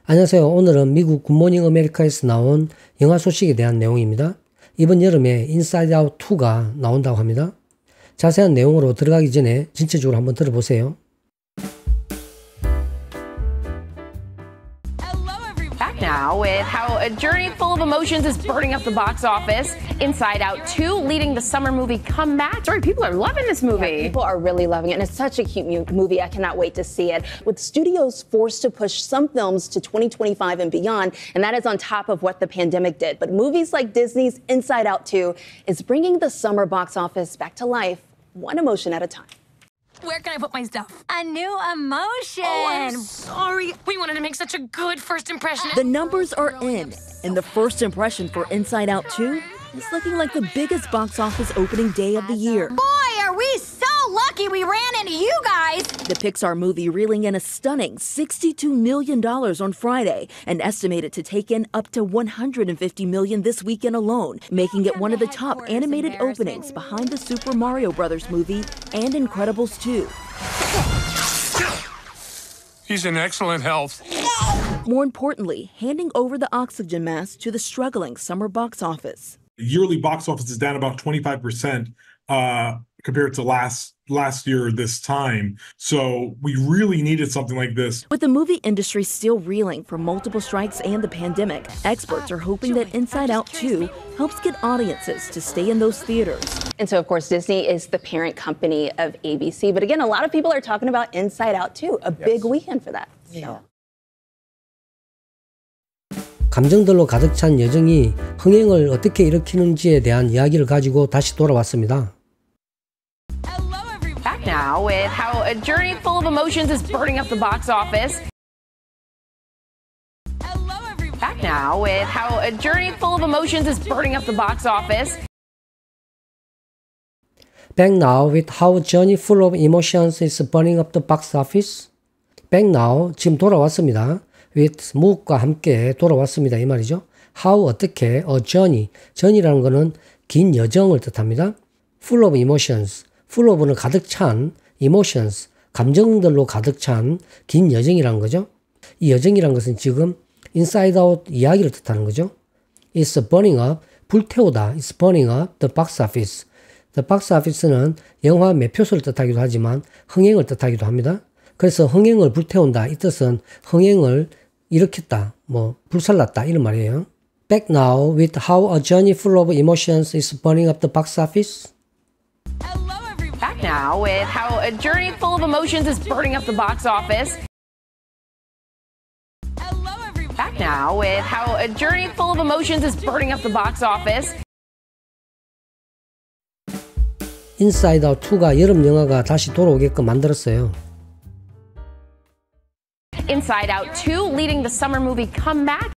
안녕하세요. 오늘은 미국 굿모닝 아메리카에서 나온 영화 소식에 대한 내용입니다. 이번 여름에 인사이드 아웃 2가 나온다고 합니다. 자세한 내용으로 들어가기 전에 전체적으로 한번 들어보세요. Back now with how a journey full of emotions is burning up the box office. Inside Out 2 leading the summer movie comeback. Sorry, people are loving this movie. Yeah, people are really loving it, and it's such a cute movie. I cannot wait to see it. With studios forced to push some films to 2025 and beyond, and that is on top of what the pandemic did. But movies like Disney's Inside Out 2 is bringing the summer box office back to life, one emotion at a time. Where can I put my stuff? A new emotion. Oh, I'm sorry. We wanted to make such a good first impression. The numbers are in, and the first impression for Inside Out 2 is looking like the biggest box office opening day of the year. Boy, are we so lucky we ran into you guys. The Pixar movie reeling in a stunning $62 million on Friday and estimated to take in up to $150 million this weekend alone, making it one of the top animated openings behind the Super Mario Bros. Movie and Incredibles 2. He's in excellent health. More importantly, handing over the oxygen mask to the struggling summer box office. Yearly box office is down about 25% compared to last year this time. So we really needed something like this. With the movie industry still reeling from multiple strikes and the pandemic, experts are hoping that Inside Out 2 helps get audiences to stay in those theaters. And so, of course, Disney is the parent company of ABC. But again, a lot of people are talking about Inside Out 2, a big weekend for that. So. 감정들로 가득 찬 여정이 흥행을 어떻게 일으키는지에 대한 이야기를 가지고 다시 돌아왔습니다. Back now with how a journey full of emotions is burning up the box office. Back now with how a journey full of emotions is burning up the box office. Back now with how a journey full of emotions is burning up the box office. Back now, 지금 돌아왔습니다. with move과 함께 돌아왔습니다. 이 말이죠. how 어떻게 a journey라는 것은 긴 여정을 뜻합니다. full of emotions, full of는 가득 찬 emotions, 감정들로 가득 찬 긴 여정이라는 거죠. 이 여정이라는 것은 지금 inside out 이야기를 뜻하는 거죠. It's burning up, 불태우다. It's burning up the box office. The box office는 영화 매표수를 뜻하기도 하지만 흥행을 뜻하기도 합니다. 그래서 흥행을 불태운다. 이 뜻은 흥행을 일으켰다, 불살랐다 이런 말이에요. Back now with how a journey full of emotions is burning up the box office. Back now with how a journey full of emotions is burning up the box office. Back now with how a journey full of emotions is burning up the box office. Inside Out 2가 여름 영화가 다시 돌아오게끔 만들었어요. Inside Out 2 leading the summer movie comeback.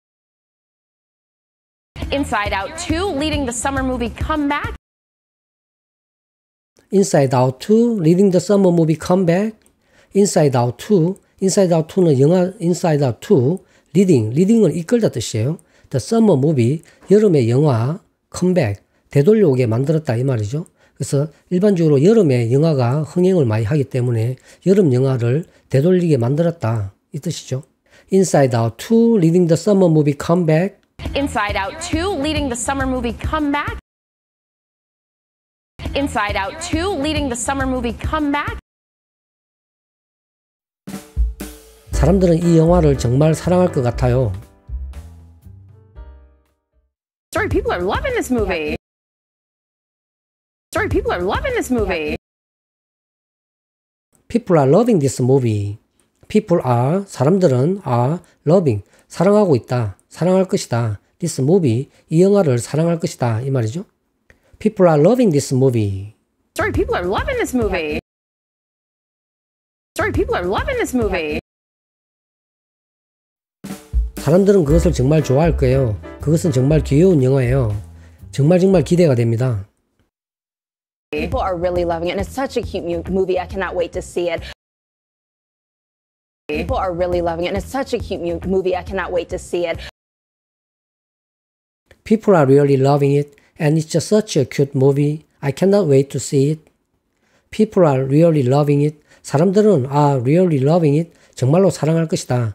Inside Out 2 leading the summer movie comeback. Inside Out 2 leading the summer movie comeback. Inside Out 2. Inside Out 2는 영화 Inside Out 2 leading은 이끌다 뜻이에요. The summer movie 여름의 영화 comeback 되돌려오게 만들었다 이 말이죠. 그래서 일반적으로 여름에 영화가 흥행을 많이 하기 때문에 여름 영화를 되돌리게 만들었다 이 뜻이죠. Inside Out 2 leading the summer movie comeback. Inside Out 2 leading the summer movie comeback. Inside Out 2 leading the summer movie comeback. 사람들은 이 영화를 정말 사랑할 것 같아요. Sorry, people are loving this movie. Sorry, people are loving this movie. People are loving this movie. People are, 사람들은 are loving, 사랑하고 있다, 사랑할 것이다. This movie, 이 영화를 사랑할 것이다. 이 말이죠. People are loving this movie. Sorry, people are loving this movie. Sorry, people are loving this movie. 사람들은 그것을 정말 좋아할 거예요. 그것은 정말 귀여운 영화예요. 정말 기대가 됩니다. People are really loving it, and it's such a cute movie. I cannot wait to see it. People are really loving it, and it's such a cute movie. I cannot wait to see it. People are really loving it, and it's just such a cute movie. I cannot wait to see it. People are really loving it. 사람들은 are really loving it. 정말로 사랑할 것이다.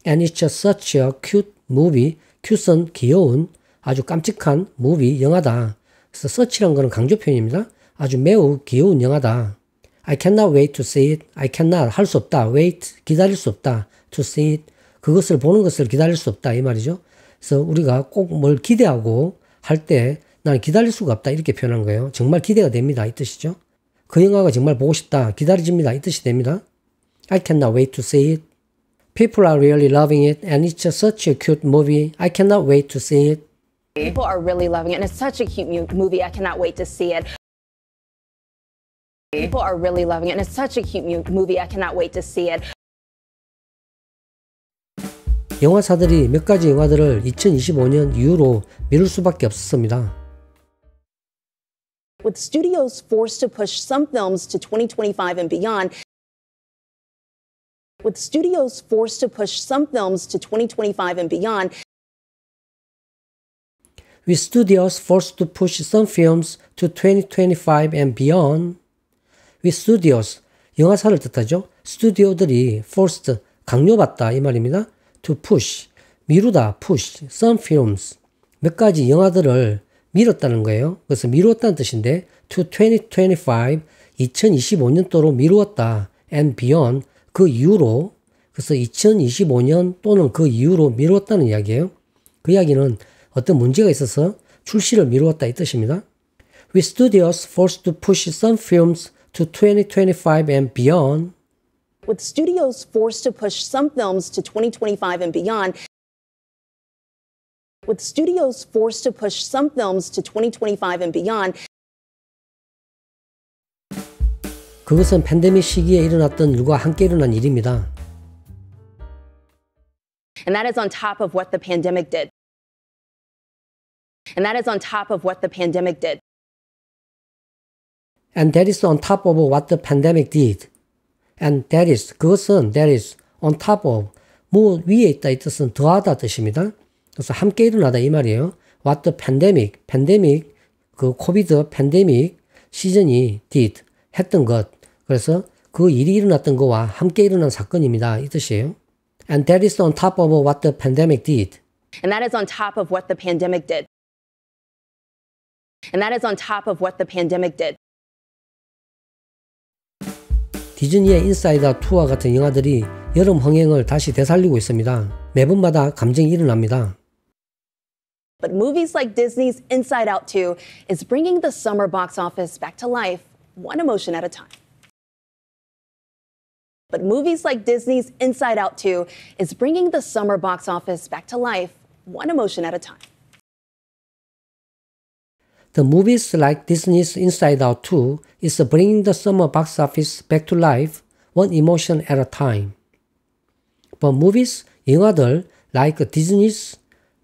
And it's such a cute movie. cute은 귀여운 아주 깜찍한 movie 영화다. 그래서 such란 거는 강조 표현입니다. 아주 매우 귀여운 영화다. I cannot wait to see it. I cannot 할 수 없다. wait 기다릴 수 없다. to see it 그것을 보는 것을 기다릴 수 없다 이 말이죠. 그래서 우리가 꼭 뭘 기대하고 할 때 나는 기다릴 수가 없다 이렇게 표현한 거예요. 정말 기대가 됩니다 이 뜻이죠. 그 영화가 정말 보고 싶다 기다려집니다 이 뜻이 됩니다. I cannot wait to see it. People are really loving it and it's such a cute movie. I cannot wait to see it. People are really loving it and it's such a cute movie. I cannot wait to see it. People are really loving it and it's such a cute movie. I cannot wait to see it. 영화사들이 몇 가지 영화들을 2025년 이후로 미룰 수밖에 없었습니다. With studios forced to push some films to 2025 and beyond. With studios forced to push some films to 2025 and beyond. With studios forced to push some films to 2025 and beyond. With studios, 영화사를 뜻하죠. 스튜디오들이 forced, 강요받다 이 말입니다. To push, 미루다, push, some films, 몇 가지 영화들을 미뤘다는 거예요. 그래서 미루었다는 뜻인데 to 2025, 2025년도로 미루었다. and beyond, 그 이후로, 그래서 2025년 또는 그 이후로 미루었다는 이야기예요. 그 이야기는 어떤 문제가 있어서 출시를 미루었다 이 뜻입니다. With studios forced to push some films to 2025 and beyond. With studios forced to push some films to 2025 and beyond. With studios forced to push some films to 2025 and beyond. 그것은 팬데믹 시기에 일어났던 일과 함께 일어난 일입니다. And that is on top of what the pandemic did. And that is on top of what the pandemic did. And that is on top of what the pandemic did. And that is, 그것은 that is on top of, 뭐 위에 있다 이 뜻은 더하다 뜻입니다. 그래서 함께 일어나다 이 말이에요. What the pandemic, 그 코비드 팬데믹 시즌이 did, 했던 것. 그래서 그 일이 일어났던 거와 함께 일어난 사건입니다. 이 뜻이에요. And that is on top of what the pandemic did. And that is on top of what the pandemic did. And that is on top of what the pandemic did. 디즈니의 인사이드 아웃 2와 같은 영화들이 여름 흥행을 다시 되살리고 있습니다. 매번마다 감정이 일어납니다. But movies like Disney's Inside Out 2 is bringing the summer box office back to life, one emotion at a time. But movies like Disney's Inside Out 2 is bringing the summer box office back to life, one emotion at a time. The movies like Disney's Inside Out 2 is bringing the summer box office back to life, one emotion at a time. But movies, 영화들 like Disney's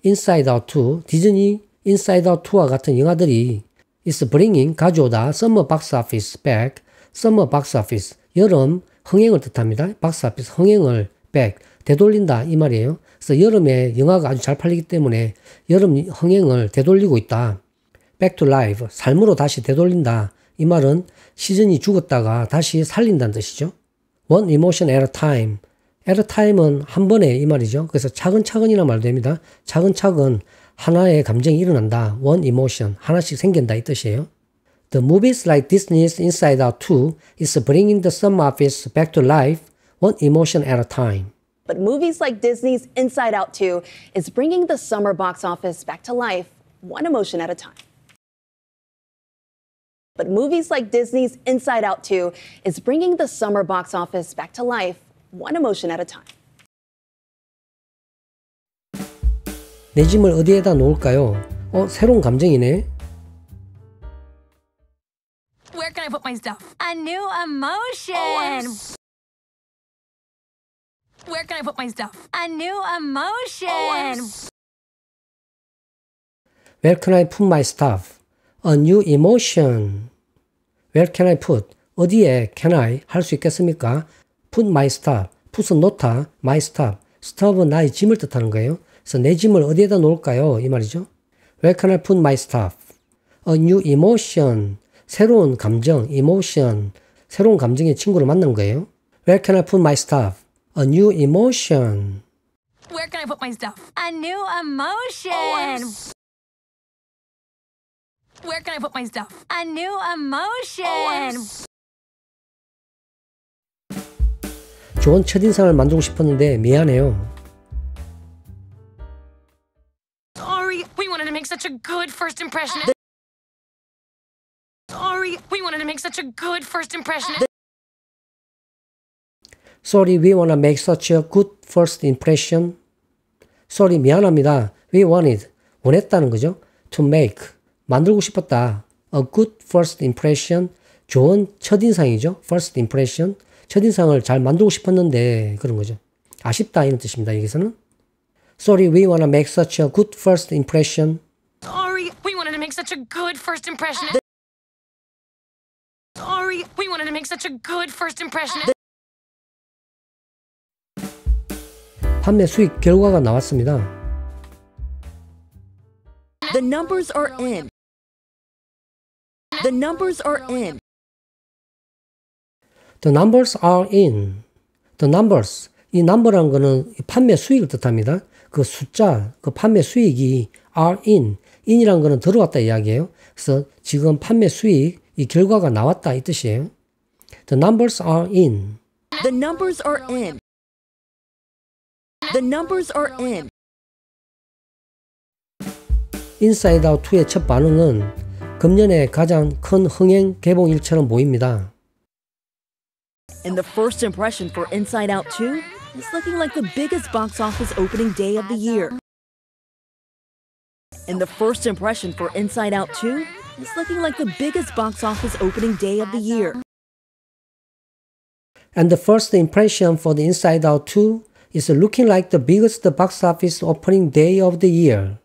Inside Out 2, 디즈니 Inside Out 2와 같은 영화들이 is bringing, 가져오다, summer box office back, summer box office, 여름 흥행을 뜻합니다. box office, 흥행을 back, 되돌린다 이 말이에요. 그래서 여름에 영화가 아주 잘 팔리기 때문에 여름 흥행을 되돌리고 있다. back to life, 삶으로 다시 되돌린다. 이 말은 시즌이 죽었다가 다시 살린다는 뜻이죠. one emotion at a time. at a time은 한 번에 이 말이죠. 그래서 차근차근이란 말도 됩니다. 차근차근 하나의 감정이 일어난다. one emotion, 하나씩 생긴다 이 뜻이에요. The movies like Disney's Inside Out 2 is bringing the summer office back to life, one emotion at a time. But movies like Disney's Inside Out 2 is bringing the summer box office back to life, one emotion at a time. But movies like Disney's Inside Out 2 is bringing the summer box office back to life, one emotion at a time. 내 짐을 어디에다 놓을까요? 새로운 감정이네. Where can I put my stuff? A new emotion. Where can I put my stuff? A new emotion. Where can I put my stuff? A new emotion. Where can I put? 어디에 can I 할 수 있겠습니까? Put my stuff. put은 놓다, my stuff. stuff은 나의 짐을 뜻하는 거예요. 그래서 내 짐을 어디에다 놓을까요? 이 말이죠. Where can I put my stuff? A new emotion. 새로운 감정, emotion. 새로운 감정의 친구를 만난 거예요. Where can I put my stuff? A new emotion. Where can I put my stuff? A new emotion. Where can I put my stuff? A new emotion. 좋은 첫인상을 만들고 싶었는데 미안해요. Sorry, we wanted to make such a good first impression. Sorry, we wanted to make such a good first impression. Sorry, we wanna make such a good first impression. Sorry, 미안합니다. We wanted, 원했다는 거죠. To make, 만들고 싶었다. A good first impression, 좋은 첫인상이죠. First impression, 첫인상을 잘 만들고 싶었는데 그런 거죠. 아쉽다 이런 뜻입니다. 여기서는. Sorry, we wanna make such a good first impression. Sorry, we wanted to make such a good first impression. Sorry, we wanted to make such a good first impression. 판매 수익 결과가 나왔습니다. The numbers are in. The numbers are in. The numbers are in. The numbers. 이 number라는 거는 판매 수익을 뜻합니다. 그 숫자, 그 판매 수익이 are in. in이라는 거는 들어왔다 이야기예요. 그래서 지금 판매 수익, 이 결과가 나왔다 이 뜻이에요. The numbers are in. The numbers are in. The numbers are in. Inside Out 2의 첫 반응은 금년의 가장 큰 흥행 개봉일처럼 보입니다. And the first impression for Inside Out 2 is looking like the biggest box office opening day of the year. And the first impression for Inside Out 2 is looking like the biggest box office opening day of the year. And the first impression for the Inside Out 2 is looking like the biggest box office opening day of the year.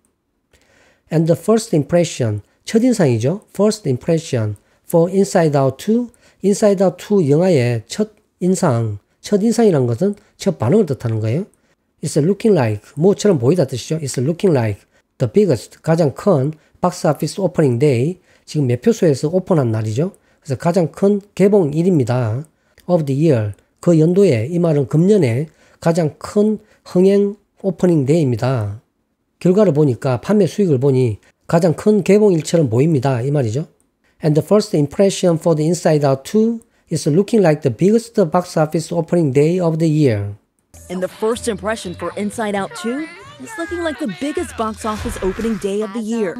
And the first impression, 첫인상이죠. First impression for Inside Out 2, Inside Out 2 영화의 첫인상이란 것은 첫 반응을 뜻하는 거예요. It's looking like, 뭐처럼 보이다 뜻이죠. It's looking like the biggest, 가장 큰 box office opening day, 지금 매표소에서 오픈한 날이죠. 그래서 가장 큰 개봉일입니다. of the year, 그 연도에, 이 말은 금년에 가장 큰 흥행 오프닝 데이입니다. 결과를 보니까 판매 수익을 보니 가장 큰 개봉일처럼 보입니다. 이 말이죠. And the first impression for the Inside Out 2 is looking like the biggest box office opening day of the year. And the first impression for Inside Out 2 is looking like the biggest box office opening day of the year.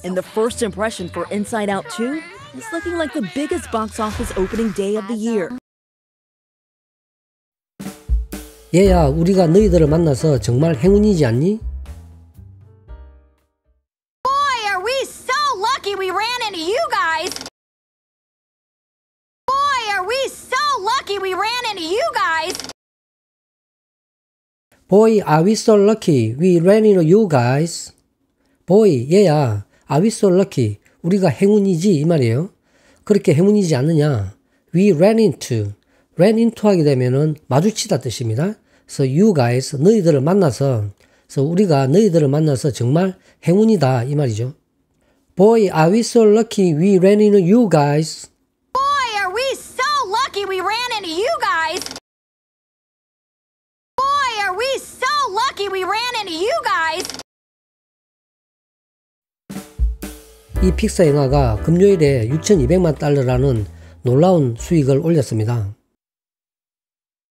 And the first impression for Inside Out 2 is looking like the biggest box office opening day of the year. 얘야, 우리가 너희들을 만나서 정말 행운이지 않니? Boy, are we so lucky we ran into you guys! Boy, are we so lucky we ran into you guys! Boy, are we so lucky we ran into you guys. Boy, 얘야, are we so lucky? 우리가 행운이지 이 말이에요. 그렇게 행운이지 않느냐? We ran into 하게 되면은 마주치다 뜻입니다. 그래서 you guys, 너희들을 만나서, 그래서 우리가 너희들을 만나서 정말 행운이다 이 말이죠. Boy, are we so lucky we ran into you guys. Boy, are we so lucky we ran into you guys! Boy, are we so lucky we ran into you guys! 이 픽사 영화가 금요일에 6,200만 달러라는 놀라운 수익을 올렸습니다.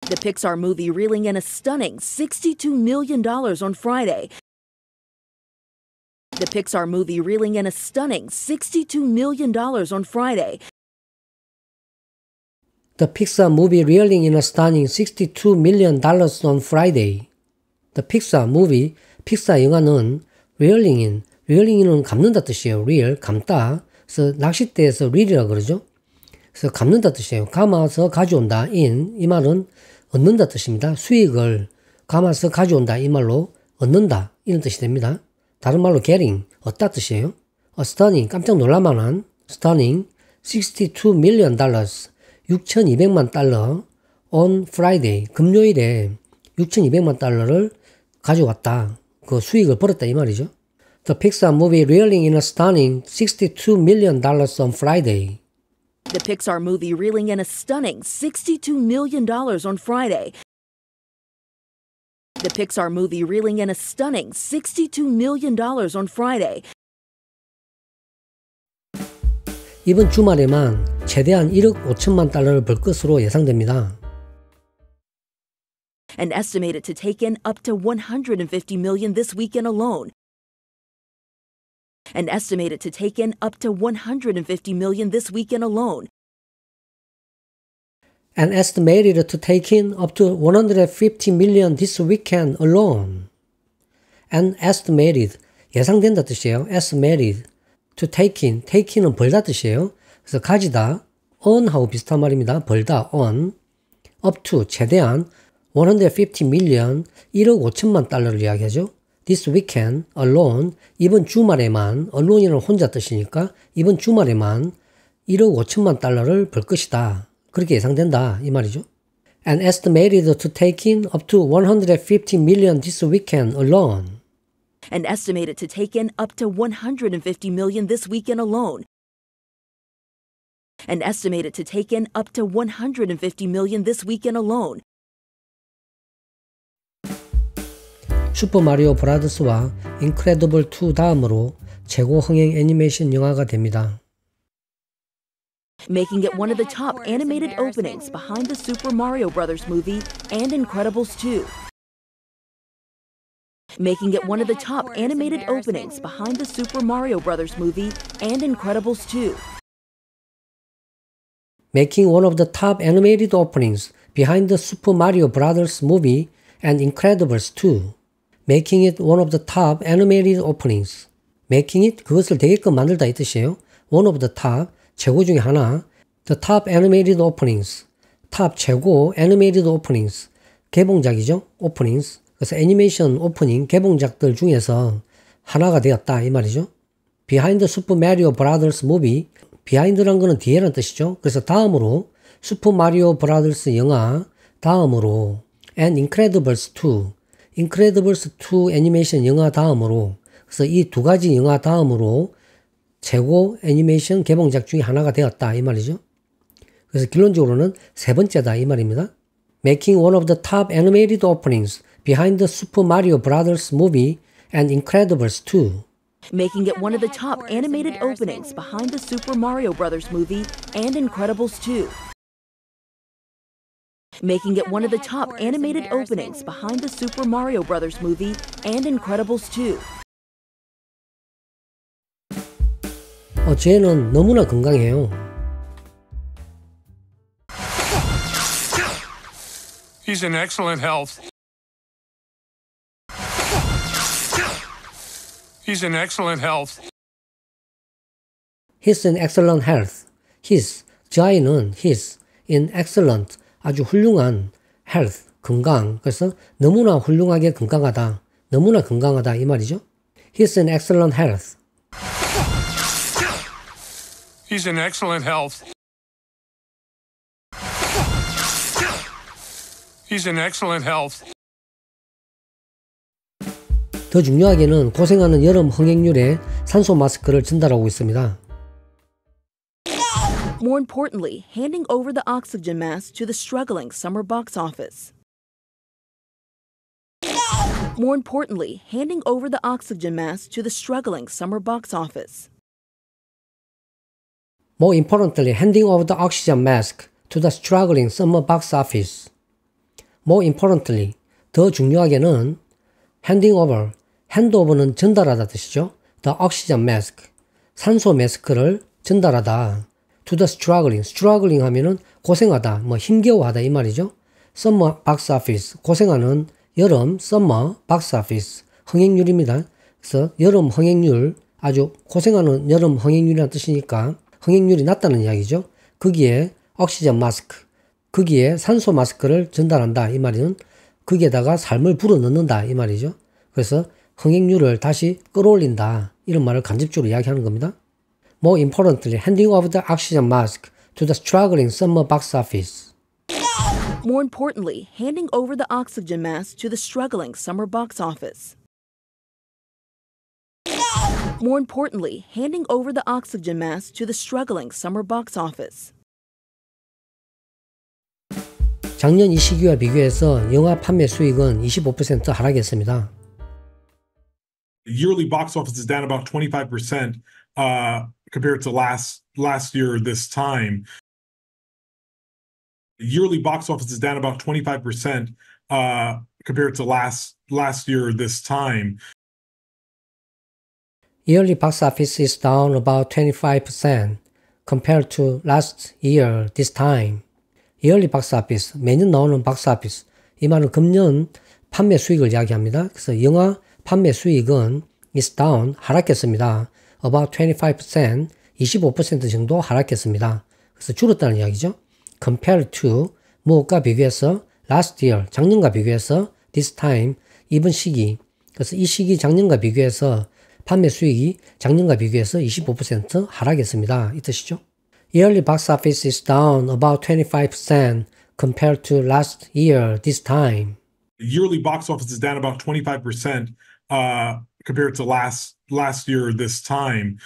The Pixar movie reeling in a stunning $62 million on Friday. The Pixar movie reeling in a stunning $62 million on Friday. The Pixar movie reeling in a stunning $62 million on Friday. The Pixar movie, 픽사 영화는 reeling은 감는다 뜻이에요. reel, 감다. 그래서 낚싯대에서 reel이라고 그러죠. 그래서 감는다 뜻이에요. 감아서 가져온다. in, 이 말은 얻는다 뜻입니다. 수익을 감아서 가져온다. 이 말로 얻는다. 이런 뜻이 됩니다. 다른 말로 getting, 얻다 뜻이에요. A stunning, 깜짝 놀랄만한 stunning, $62 million, 6,200만 달러 on Friday, 금요일에 6,200만 달러를 가져왔다. 그 수익을 벌었다 이 말이죠. The Pixar movie reeling in a stunning $62 million on Friday. The Pixar movie reeling in a stunning $62 million on Friday. The Pixar movie reeling in a stunning $62 million on Friday. 이번 주말에만 최대한 1억 5천만 달러를 벌 것으로 예상됩니다. And estimated to take in up to $150 million this weekend alone. And estimated to take in up to $150 million this weekend alone. And estimated to take in up to 150 million this weekend alone. And estimated, 예상된다 뜻이에요. Estimated, to take in, take in은 벌다 뜻이에요. 그래서 가지다, on하고 비슷한 말입니다. 벌다, on. up to, 최대한 150 million, 1억 5천만 달러를 이야기하죠. This weekend alone, 이번 주말에만, alone이는 혼자 뜻이니까 이번 주말에만 1억 5천만 달러를 벌 것이다. 그렇게 예상된다 이 말이죠. And estimated to take in up to 150 million this weekend alone. And estimated to take in up to 150 million this weekend alone. And estimated to take in up to 150 million this weekend alone. 슈퍼마리오 브라더스와 인크레더블 2 다음으로 최고 흥행 애니메이션 영화가 됩니다. Making it one of the top animated openings behind the Super Mario Bros. Movie and Incredibles 2. Making it one of the top animated openings behind the Super Mario Bros. Movie and Incredibles 2. Making one of the top animated openings behind the Super Mario Bros. Movie and Incredibles 2. Making it one of the top animated openings. Making it, 그것을 되게끔 만들다 이 뜻이에요. One of the top, 최고 중에 하나. The top animated openings. top 최고 animated openings. 개봉작이죠. openings. 그래서 애니메이션 오프닝 개봉작들 중에서 하나가 되었다 이 말이죠. Behind the Super Mario Bros. Movie. behind란 거는 뒤에라는 뜻이죠. 그래서 다음으로 슈퍼 마리오 브라더스 영화 다음으로 and Incredibles 2. Incredibles 2 애니메이션 영화 다음으로 그래서 이 두 가지 영화 다음으로 최고 애니메이션 개봉작 중에 하나가 되었다 이 말이죠. 그래서 결론적으로는 세 번째다 이 말입니다. Making one of the top animated openings behind the Super Mario Bros. Movie and Incredibles 2. Making it one of the top animated openings behind the Super Mario Bros. Movie and Incredibles 2. Making it one of the top animated openings behind the Super Mario Bros. Movie and Incredibles 2. 쟤는 너무나 건강해요. He's in excellent health. He's in excellent health. He's in excellent health. His, 저 아이는 his, in excellent, 아주 훌륭한 health, 건강. 그래서 너무나 훌륭하게 건강하다. 너무나 건강하다 이 말이죠. He's in excellent health. He's in excellent health. He's in excellent health. 더 중요하게는 고생하는 여름 흥행률에 산소 마스크를 전달하고 있습니다. More importantly, handing over the oxygen mask to the struggling summer box office. More importantly, handing over the oxygen mask to the struggling summer box office. More importantly, handing over the oxygen mask to the struggling summer box office. More importantly, 더 중요하게는 handing over, handover는 전달하다 뜻이죠. The oxygen mask, 산소 마스크를 전달하다. To the struggling, struggling 하면은 고생하다, 뭐 힘겨워하다 이 말이죠. Summer box office, 고생하는 여름 summer box office, 흥행률입니다. 그래서 여름 흥행률, 아주 고생하는 여름 흥행률이라는 뜻이니까 흥행률이 낮다는 이야기죠. 거기에 옥시전 마스크, 거기에 산소 마스크를 전달한다 이 말은 거기에다가 삶을 불어넣는다 이 말이죠. 그래서 흥행률을 다시 끌어올린다 이런 말을 간접적으로 이야기하는 겁니다. More importantly, handing over the oxygen mask to the struggling summer box office. More importantly, handing over the oxygen mask to the struggling summer box office. More importantly, handing over the oxygen mask to the struggling summer box office. 작년 이 시기와 비교해서 영화 판매 수익은 25% 하락했습니다. Yearly box office is down about 25% compared to last year this time. Yearly box office is down about 25% compared to last year this time. Yearly box office is down about 25% compared to last year this time. yearly box office, 매년 나오는 box office. 이 말은 금년 판매 수익을 이야기합니다. 그래서 영화 판매 수익은 is down, 하락했습니다. about 25%, 25% 정도 하락했습니다. 그래서 줄었다는 이야기죠. compared to, 무엇과 비교해서 last year, 작년과 비교해서 this time, 이번 시기. 그래서 이 시기 작년과 비교해서 판매 수익이 작년과 비교해서 25% 하락했습니다. 이 뜻이죠. Yearly box office is down about 25% compared to last year this time. Yearly box office is down about 25% compared to last year this time.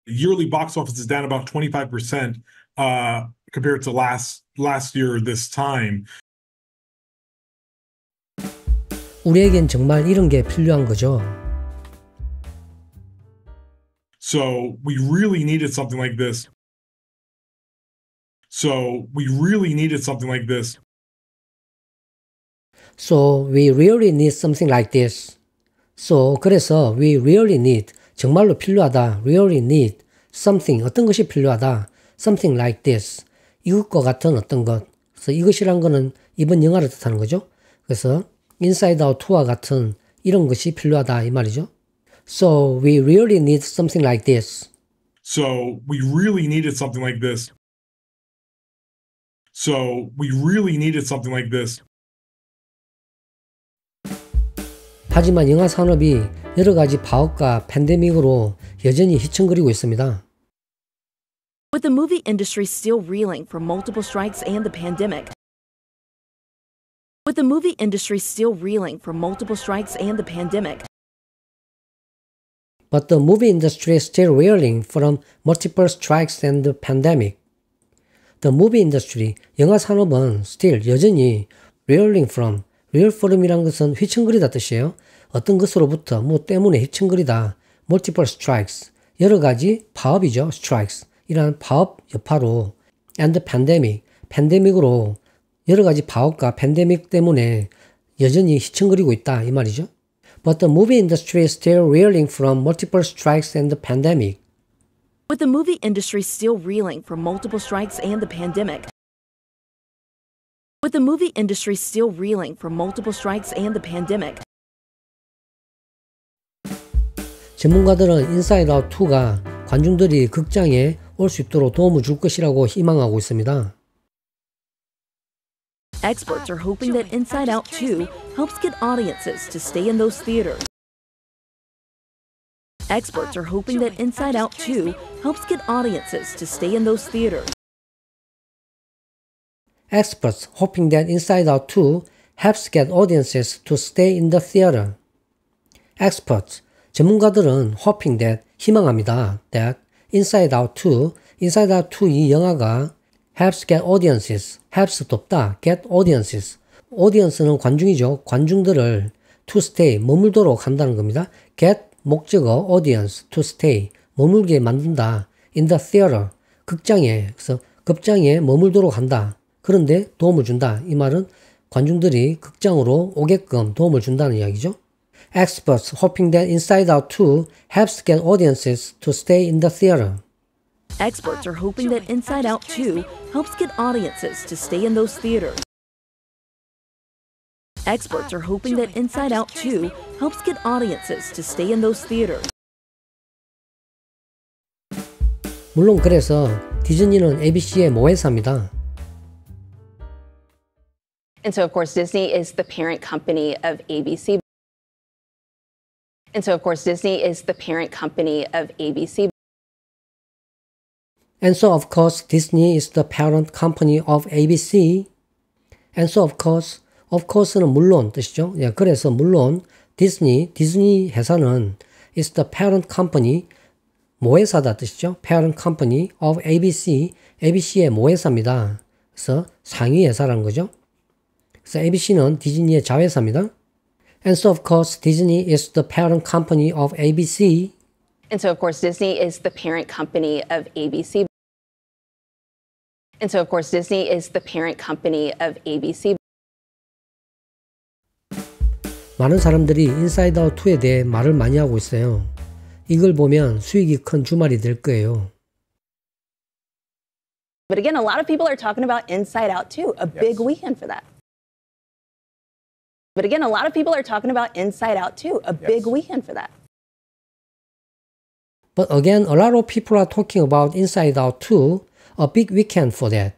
Yearly box office is down about 25% compared to last year this time. 우리에겐 정말 이런 게 필요한 거죠. So we really needed something like this. So we really needed something like this. So we really need something like this. So 그래서 we really need 정말로 필요하다. really need something 어떤 것이 필요하다. something like this 이것과 같은 어떤 것. 그래서 이것이란 거는 이번 영화를 뜻하는 거죠. 그래서 Inside Out 2와 같은 이런 것이 필요하다 이 말이죠. So we really need something like this. So we really needed something like this. So we really needed something like this. 하지만 영화 산업이 여러 가지 파업과 팬데믹으로 여전히 휘청거리고 있습니다. With the movie industry still reeling from multiple strikes and the pandemic. With the movie industry still reeling from multiple strikes and the pandemic. But the movie industry is still reeling from multiple strikes and the pandemic. The movie industry, 영화 산업은 still 여전히 reeling from, reel from이라는 것은 휘청거리다 뜻이에요. 어떤 것으로부터, 뭐 때문에 휘청거리다. multiple strikes, 여러 가지 파업이죠. strikes, 이라는 파업 여파로 and the pandemic, 팬데믹으로 여러 가지 파업과 팬데믹 때문에 여전히 휘청거리고 있다 이 말이죠. But the movie industry is still reeling from multiple strikes and the pandemic. With the movie industry still reeling from multiple strikes and the pandemic. With the movie industry still reeling from multiple strikes and the pandemic. 전문가들은 Inside Out 2가 관중들이 극장에 올 수 있도록 도움을 줄 것이라고 희망하고 있습니다. Experts are hoping that Inside Out 2 helps get audiences to stay in those theaters. Experts are hoping that Inside Out 2 helps get audiences to stay in those theaters. Experts hoping that Inside Out 2 helps get audiences to stay in the theater. Experts, 전문가들은 hoping that, 희망합니다. that Inside Out 2, Inside Out 2 이 영화가 helps get audiences, helps 돕다, get audiences. audience는 관중이죠. 관중들을 to stay, 머물도록 한다는 겁니다. get, 목적어, audience, to stay, 머물게 만든다. in the theater, 극장에, 그래서 극장에 머물도록 한다. 그런데 도움을 준다. 이 말은 관중들이 극장으로 오게끔 도움을 준다는 이야기죠. Experts hoping that Inside Out 2 helps get audiences to stay in the theater. Experts are hoping that Inside Out 2 helps get audiences to stay in those theaters. Experts are hoping that Inside Out 2 helps get audiences to stay in those theaters. 물론 그래서 디즈니는 ABC의 모회사입니다. And so, of course, Disney is the parent company of ABC. And so, of course, Disney is the parent company of ABC. And so, of course, Disney is the parent company of ABC. And so, of course는 물론 뜻이죠. 예, 그래서 물론 디즈니 회사는 is the parent company, 모회사다 뜻이죠. parent company of ABC, ABC의 모회사입니다. 그래서 상위 회사라는 거죠. 그래서 ABC는 디즈니의 자회사입니다. And so of course Disney is the parent company of ABC. And so, of course, Disney is the parent company of ABC. And so, of course, Disney is the parent company of ABC. 많은 사람들이 인사이드 아웃 2에 대해 말을 많이 하고 있어요. 이걸 보면 수익이 큰 주말이 될 거예요. But again, a lot of people are talking about Inside Out 2, a big weekend for that. But again, a lot of people are talking about Inside Out 2, a big weekend for that. But again, a lot of people are talking about Inside Out 2, a big weekend for that.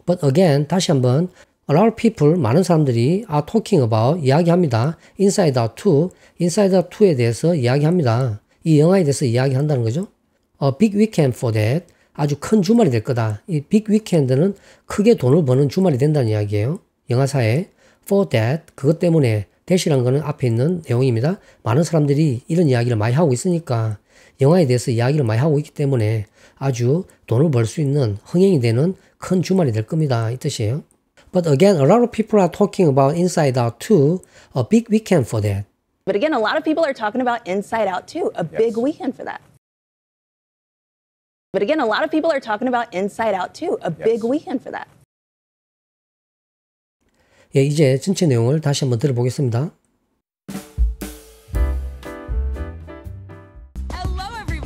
But again, 다시 한번 a lot of people, 많은 사람들이 are talking about, 이야기합니다. Inside Out 2, Inside Out 2에 대해서 이야기합니다. 이 영화에 대해서 이야기한다는 거죠. A big weekend for that, 아주 큰 주말이 될 거다. 이 big weekend는 크게 돈을 버는 주말이 된다는 이야기예요. 영화사에 for that, 그것 때문에 that이라는 거는 앞에 있는 내용입니다. 많은 사람들이 이런 이야기를 많이 하고 있으니까 영화에 대해서 이야기를 많이 하고 있기 때문에 아주 돈을 벌 수 있는 흥행이 되는 큰 주말이 될 겁니다. 이 뜻이에요. But again, a lot of people are talking about Inside Out 2, a big weekend for that. But again, a lot of people are talking about Inside Out 2, a big weekend for that. But again, a lot of people are talking about Inside Out 2, a big weekend for that. 예, 이제 전체 내용을 다시 한번 들어보겠습니다.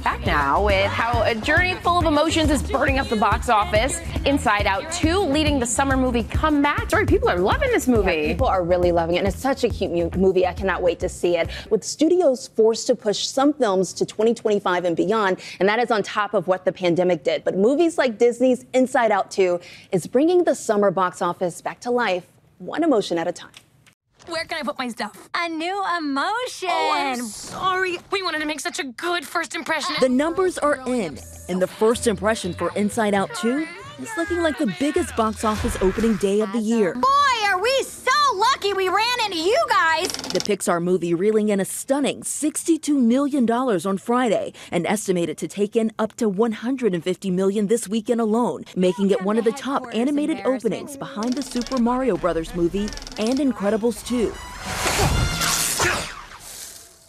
Back now with how a journey full of emotions is burning up the box office. Inside Out 2 leading the summer movie comeback. Sorry, people are loving this movie. People are really loving it, and it's such a cute movie. I cannot wait to see it. With studios forced to push some films to 2025 and beyond, and that is on top of what the pandemic did. But movies like Disney's Inside Out 2 is bringing the summer box office back to life, one emotion at a time. Where can I put my stuff? A new emotion. Oh, I'm sorry. We wanted to make such a good first impression. The numbers are in, and the first impression for Inside Out 2 is looking like the biggest box office opening day of the year. Boy, are we so lucky we ran into you guys. The Pixar movie reeling in a stunning $62 million on Friday and estimated to take in up to $150 million this weekend alone, making it one of the top animated openings behind the Super Mario Bros. Movie and Incredibles 2.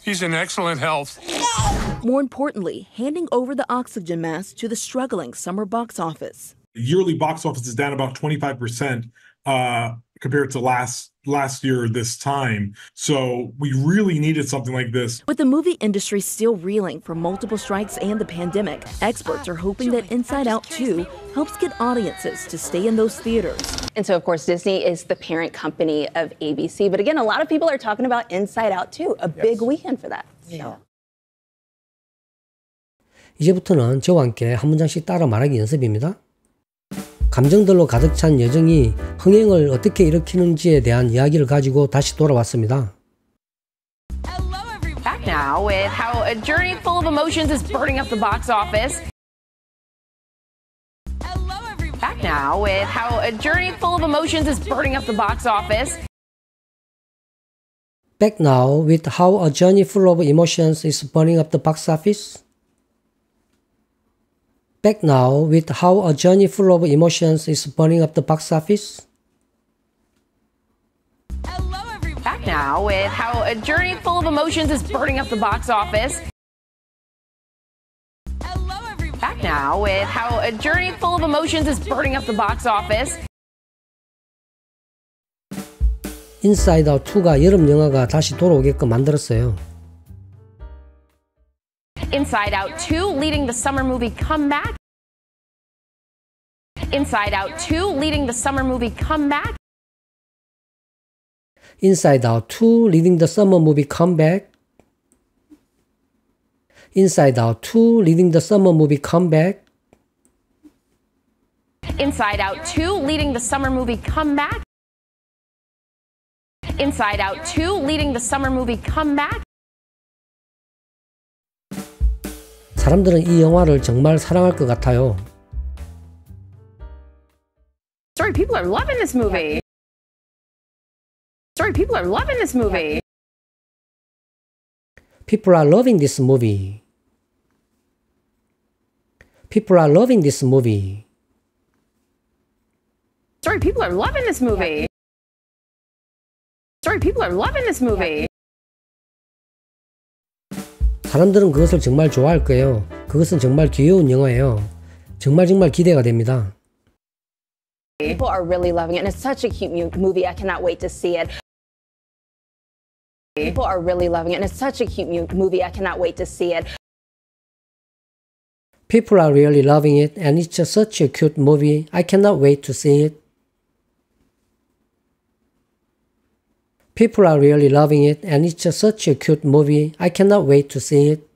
He's in excellent health. More importantly, handing over the oxygen mask to the struggling summer box office. Yearly box office is down about 25% compared to last year this time. So we really needed something like this. With the movie industry still reeling from multiple strikes and the pandemic, experts are hoping that Inside Out 2 helps get audiences to stay in those theaters. And so, of course, Disney is the parent company of ABC. But again, a lot of people are talking about Inside Out 2, a big weekend for that. So. 이제부터는 저와 함께 한 문장씩 따라 말하기 연습입니다. 감정들로 가득 찬 여정이 흥행을 어떻게 일으키는지에 대한 이야기를 가지고 다시 돌아왔습니다. Back now with how a journey full of emotions is burning up the box office. Back now with how a journey full of emotions is burning up the box office. Back now with how a journey full of emotions is burning up the box office. Back now with how a journey full of emotions is burning up the box office. Back now with how a journey full of emotions is burning up the box office. Back now with how a journey full of emotions is burning up the box office. Inside Out 2가 여름 영화가 다시 돌아오게끔 만들었어요. Inside Out 2 leading the summer movie comeback. Inside Out 2 leading the summer movie comeback. Inside Out 2 leading the summer movie comeback. Inside Out 2 leading the summer movie comeback. Inside Out 2 leading the summer movie comeback. Inside Out 2 leading the summer movie comeback. 사람들은 이 영화를 정말 사랑할 것 같아요. Sorry, people are loving this movie. Sorry, people are loving this movie. People are loving this movie. People are loving this movie. Sorry, people are loving this movie. Sorry, people are loving this movie. 사람들은 그것을 정말 좋아할 거예요. 그것은 정말 귀여운 영화예요. 정말 기대가 됩니다. People are really loving it, and it's such a cute movie. I cannot wait to see it. People are really loving it, and it's such a cute movie. I cannot wait to see it. People are really loving it, and it's such a cute movie. I cannot wait to see it. People are really loving it, and it's such a cute movie. I cannot wait to see it.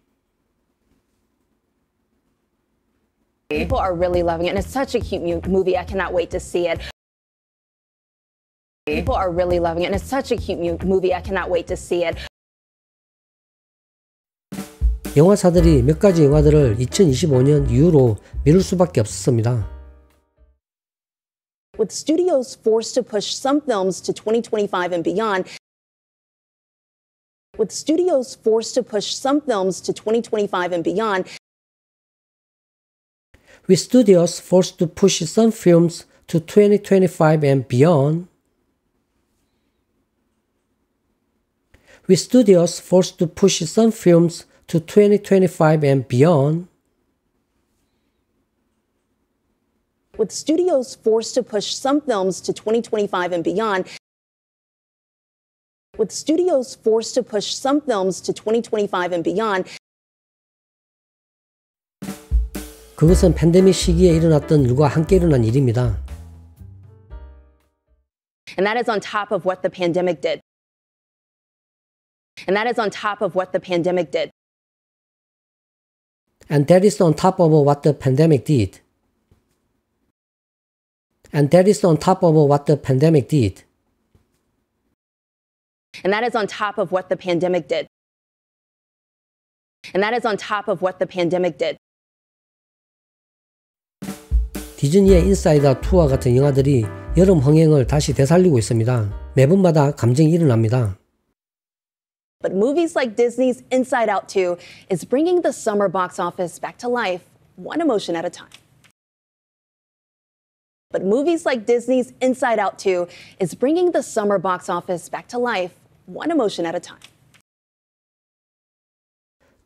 People are really loving it, and it's such a cute movie. I cannot wait to see it. People are really loving it, and it's such a cute movie. I cannot wait to see it. 영화사들이 몇 가지 영화들을 2025년 이후로 미룰 수밖에 없었습니다. With studios forced to push some films to 2025 and beyond. With studios forced to push some films to 2025 and beyond. With studios forced to push some films to 2025 and beyond. With studios forced to push some films to 2025 and beyond. With studios forced to push some films to 2025 and beyond. With studios forced to push some films to 2025 and beyond. 그것은 팬데믹 시기에 일어났던 일과 함께 일어난 일입니다. And that is on top of what the pandemic did. And that is on top of what the pandemic did. And that is on top of what the pandemic did. And that is on top of what the pandemic did. And that is on top of what the pandemic did. And that is on top of what the pandemic did. 디즈니의 인사이드 아웃 2와 같은 영화들이 여름 흥행을 다시 되살리고 있습니다. 매번마다 감정이 일어납니다. But movies like Disney's Inside Out 2 is bringing the summer box office back to life, one emotion at a time. But movies like Disney's Inside Out 2 is bringing the summer box office back to life, one emotion at a time.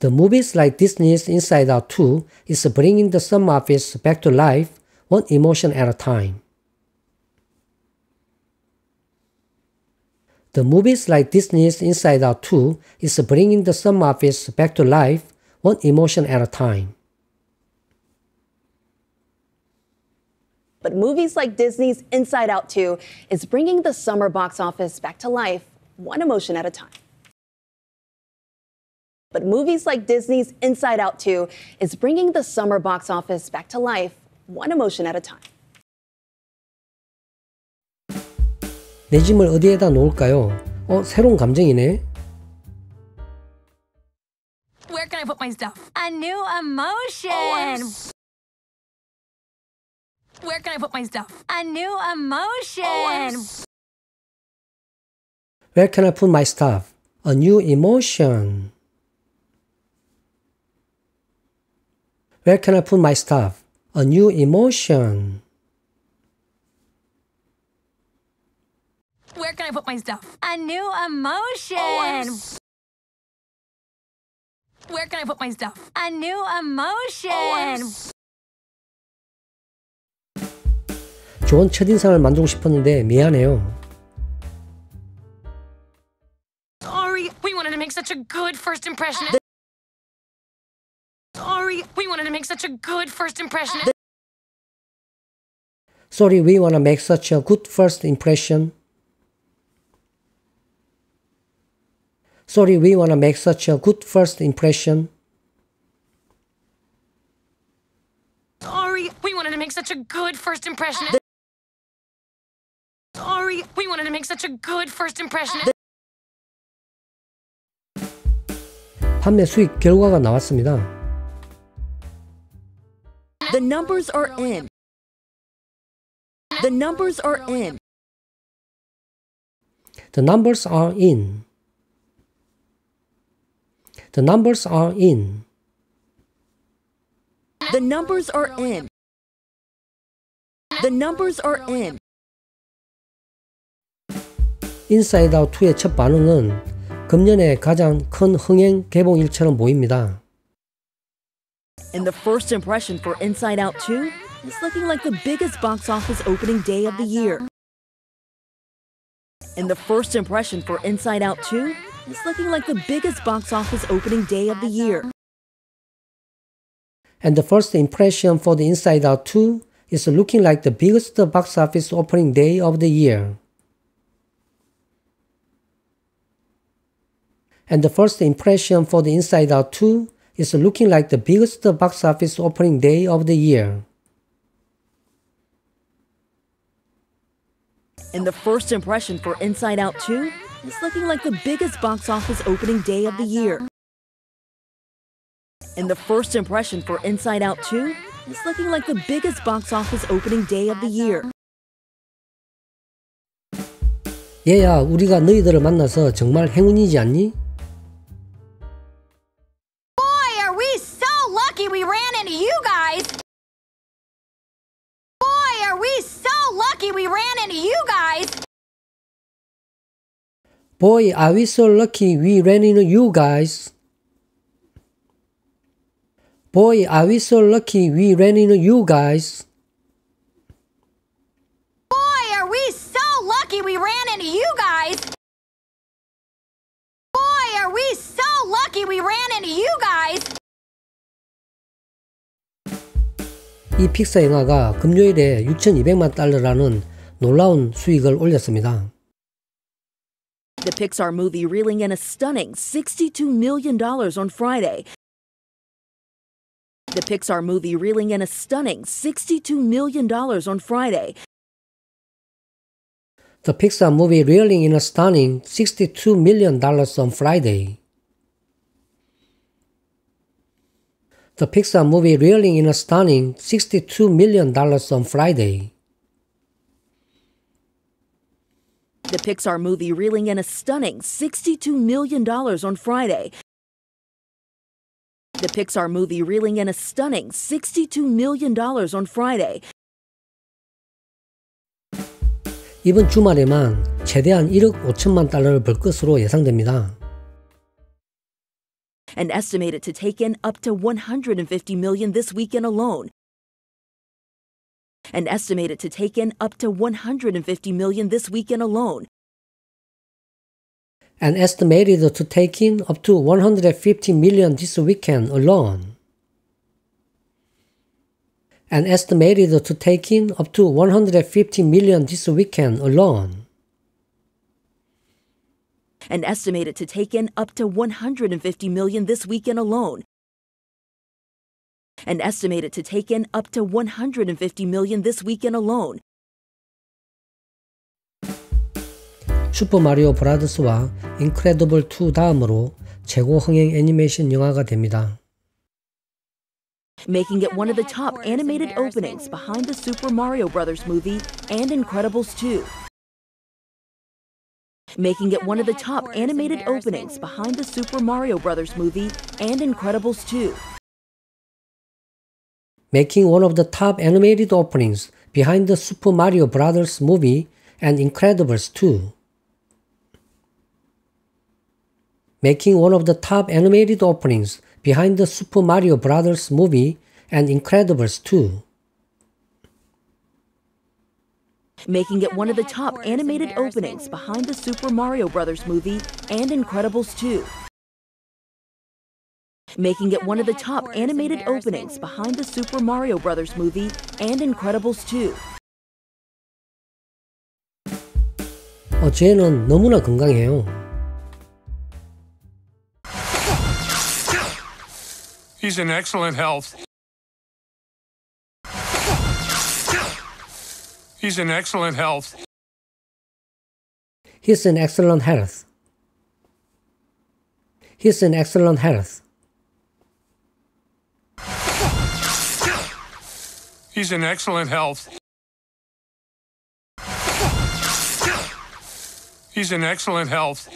The movies like Disney's Inside Out 2 is bringing the summer office back to life, one emotion at a time. The movies like Disney's Inside Out 2 is bringing the summer office back to life, one emotion at a time. But movies like Disney's Inside Out 2 is bringing the summer box office back to life, one emotion at a time. But movies like Disney's Inside Out 2 is bringing the summer box office back to life, one emotion at a time. 내 짐을 어디에다 놓을까요? 새로운 감정이네. Where can I put my stuff? A new emotion. Where can I put my stuff? A new emotion. Where can I put my stuff? A new emotion. Where can I put my stuff? A new emotion. Where can I put my stuff? A new emotion. Where can I put my stuff? A new emotion. 좋은 첫인상을 만들고 싶었는데 미안해요. Sorry, we wanted to make such a good first impression. Sorry, we wanted to make such a good first impression. Sorry, we wanna make such a good first impression. Sorry, we wanna make such a good first impression. Sorry, we wanted to make such a good first impression. Sorry, we wanted to make such a good first impression. 판매 수익 결과가 나왔습니다. The numbers are in. The numbers are in. The numbers are in. The numbers are in. The numbers are in. The numbers are in. 인사이드 아웃 2의 첫 반응은 금년의 가장 큰 흥행 개봉일처럼 보입니다. And the first impression for Inside Out 2 is looking like the biggest box office opening day of the year. And the first impression for Inside Out 2 is looking like the biggest box office opening day of the year. And the first impression for the Inside Out 2 is looking like the biggest box office opening day of the year. And the first impression for the Inside Out 2 is looking like the biggest box office opening day of the year. And the first impression for Inside Out 2 is looking like the biggest box office opening day of the year. And the first impression for Inside Out 2 is looking like the biggest box office opening day of the year. 얘야, 우리가 너희들을 만나서 정말 행운이지 않니? Boy, are we so lucky we ran into you guys! Boy, are we so lucky we ran into you guys! Boy, are we so lucky we ran into you guys. Boy, are we so lucky we ran into you guys. Boy, are we so lucky we ran into you guys! Boy, are we so lucky we ran into you guys! 이 픽사 영화가 금요일에 6,200만 달러라는 놀라운 수익을 올렸습니다. The Pixar movie reeling in a stunning $62 million on Friday. The Pixar movie reeling in a stunning $62 million on Friday. The Pixar movie reeling in a stunning $62 million on Friday. The Pixar movie reeling in a stunning $62 million on Friday. The Pixar movie reeling in a stunning $62 million on Friday. The Pixar movie reeling in a stunning $62 million on Friday. 이번 주말에만 최대한 1억 5천만 달러를 벌 것으로 예상됩니다. And estimated to take in up to $150 million this weekend alone. And estimated to take in up to $150 million this weekend alone. And estimated to take in up to $150 million this weekend alone. And estimated to take in up to $150 million this weekend alone. And estimated to take in up to $150 million this weekend alone. And estimated to take in up to $150 million this weekend alone. 슈퍼 마리오 브라더스와 인크레더블 2 다음으로 최고 흥행 애니메이션 영화가 됩니다. Making it one of the top animated openings behind the Super Mario Bros. Movie and Incredibles 2. Making it one of the top animated openings behind the Super Mario Bros. Movie and Incredibles 2. Making one of the top animated openings behind the Super Mario Bros. Movie and Incredibles 2. Making one of the top animated openings behind the Super Mario Bros. Movie and Incredibles 2. Making it one of the top animated openings behind the Super Mario Bros. Movie and Incredibles 2. Making it one of the top animated openings behind the Super Mario Bros. Movie and Incredibles 2. 쟤는 너무나 건강해요. He's in excellent health. He's in excellent health. He's in excellent health. He's in excellent health. He's in excellent health. He's in excellent health.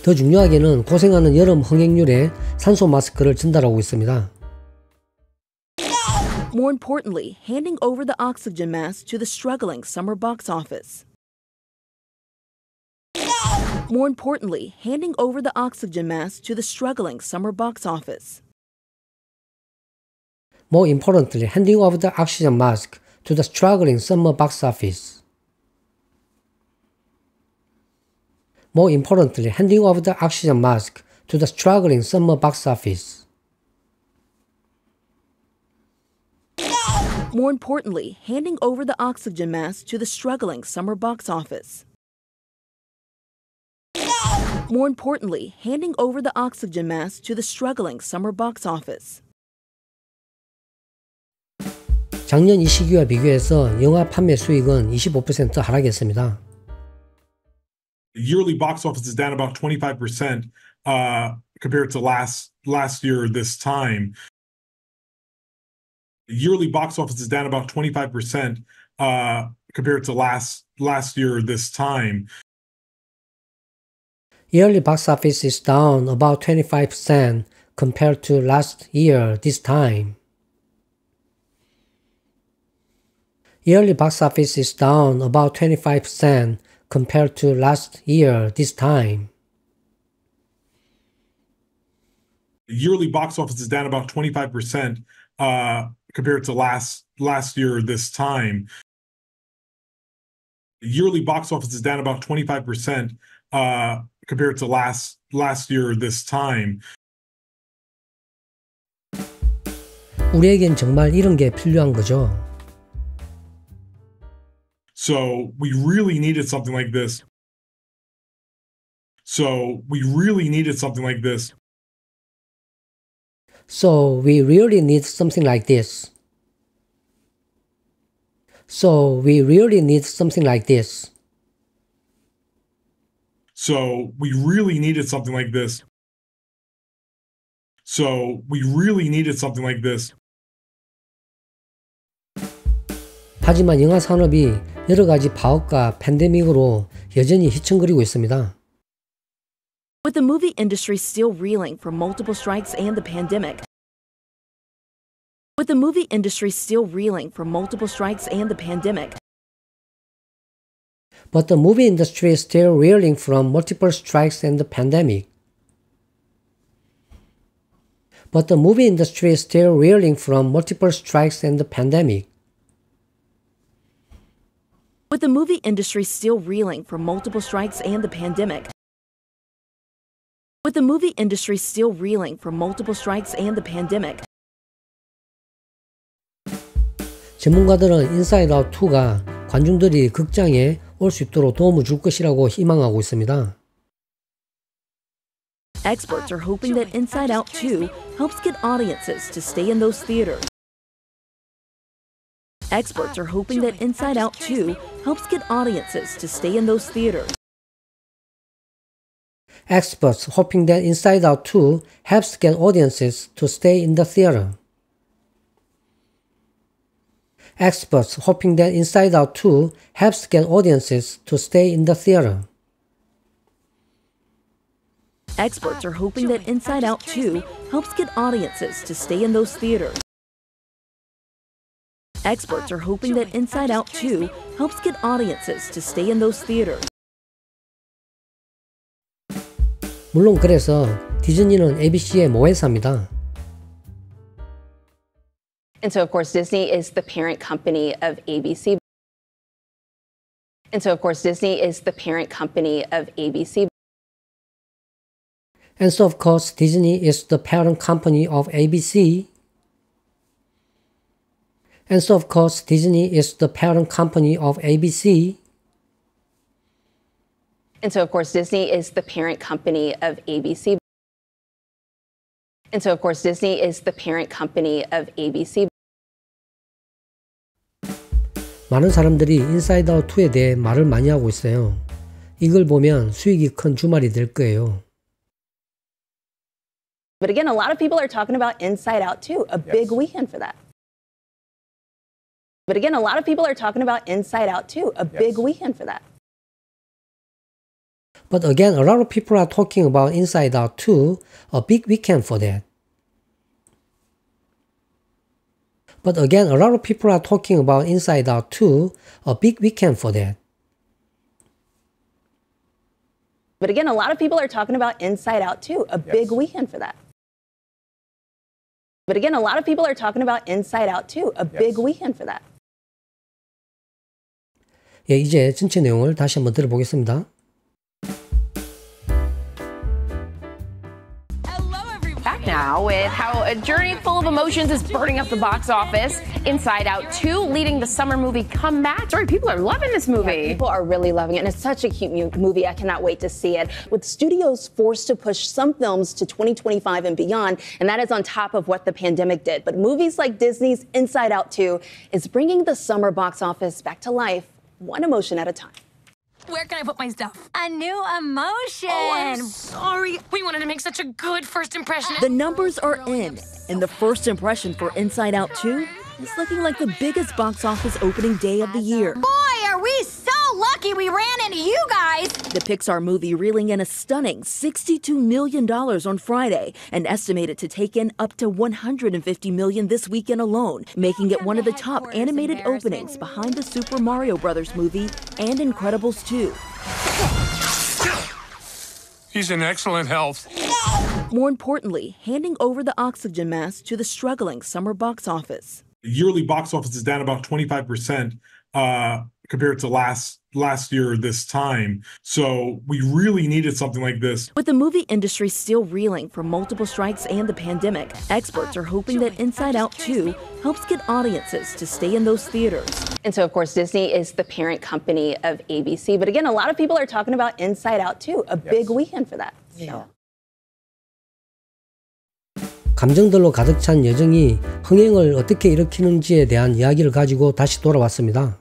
더 중요하게는 고생하는 여름 흥행률에 산소 마스크를 전달하고 있습니다. More importantly, handing over the oxygen mask to the struggling summer box office. More importantly, handing over the oxygen mask to the struggling summer box office. More importantly, handing over the oxygen mask to the struggling summer box office. More importantly, handing over the oxygen mask to the struggling summer box office. More importantly, handing over the oxygen mask to the struggling summer box office. More importantly, handing over the oxygen mask to the struggling summer box office. 작년 이 시기와 비교해서 영화 판매 수익은 25% 하락했습니다. Yearly box office is down about 25% compared to last year this time. Yearly box office is down about 25% compared to last year this time. Yearly box office is down about 25% compared to last year this time. Yearly box office is down about 25% compared to last year this time. Yearly box office is down about 25% compared to last year this time. Yearly box office is down about 25% compared to last year this time. 우리에겐 정말 이런 게 필요한 거죠. So we really needed something like this. So we really needed something like this. So we really need something like this. So we really need something like this. So we really needed something like this. So we really needed something like this. 하지만 영화 산업이 여러 가지 파업과 팬데믹으로 여전히 휘청거리고 있습니다. With the movie industry still reeling from multiple strikes and the pandemic. With the movie industry still reeling from multiple strikes and the pandemic. But the movie industry is still reeling from multiple strikes and the pandemic. But the movie industry is still reeling from multiple strikes and the pandemic. With the movie industry still reeling from multiple strikes and the pandemic. With the movie industry still reeling from multiple strikes and the pandemic. 전문가들은 인사이드 아웃 2가 관중들이 극장에 올 수 있도록 도움을 줄 것이라고 희망하고 있습니다. Experts are hoping that Inside Out 2 helps get audiences to stay in those theaters. Experts are hoping that Inside Out 2 helps get audiences to stay in those theaters. Experts hoping that Inside Out 2 helps get audiences to stay in the theater. Experts hoping that Inside Out 2 helps get audiences to stay in the theater. Experts are hoping that Inside Out 2 helps get audiences to stay in those theaters. Experts are hoping that Inside Out 2 helps get audiences to stay in those theaters. 물론 그래서 디즈니는 ABC의 모회사입니다. And so, of course, Disney is the parent company of ABC. And so, of course, Disney is the parent company of ABC. And so, of course, Disney is the parent company of ABC. And so, of course, Disney is the parent company of ABC. And so, of course, Disney is the parent company of ABC. And so, of course, Disney is the parent company of ABC. 많은 사람들이 인사이드 아웃 2에 대해 말을 많이 하고 있어요. 이걸 보면 수익이 큰 주말이 될 거예요. But again, a lot of people are talking about Inside Out 2, a big weekend for that. But again, a lot of people are talking about Inside Out 2, a big weekend for that. But again, a lot of people are talking about Inside Out 2, a big weekend for that. But again, a lot of people are talking about Inside Out 2, a big weekend for that. But again, a lot of people are talking about Inside Out 2, a big weekend for that. But again, a lot of people are talking about Inside Out 2, a big weekend for that. 예, 이제 전체 내용을 다시 한번 들어보겠습니다. Back now with how a journey full of emotions is burning up the box office. Inside Out 2 leading the summer movie comeback. Sorry, people are loving this movie. Yeah, people are really loving it, and it's such a cute movie. I cannot wait to see it. With studios forced to push some films to 2025 and beyond, and that is on top of what the pandemic did. But movies like Disney's Inside Out 2 is bringing the summer box office back to life, one emotion at a time. Where can I put my stuff? A new emotion. Oh, I'm sorry. We wanted to make such a good first impression. The numbers are in, and the first impression for Inside Out 2 is looking like the biggest box office opening day of the year. Boy, are we so lucky we ran into you guys. The Pixar movie reeling in a stunning $62 million on Friday and estimated to take in up to $150 million this weekend alone, making it one of the top animated openings behind the Super Mario Bros. Movie and Incredibles 2. He's in excellent health. More importantly, handing over the oxygen mask to the struggling summer box office. Yearly box office is down about 25% compared to last year this time. So we really needed something like this. With the movie industry still reeling from multiple strikes and the pandemic, experts are hoping that Inside Out 2 helps get audiences to stay in those theaters. And so, of course, Disney is the parent company of ABC. But again, a lot of people are talking about Inside Out 2, a big weekend for that. So. 감정들로 가득 찬 여정이 흥행을 어떻게 일으키는지에 대한 이야기를 가지고 다시 돌아왔습니다.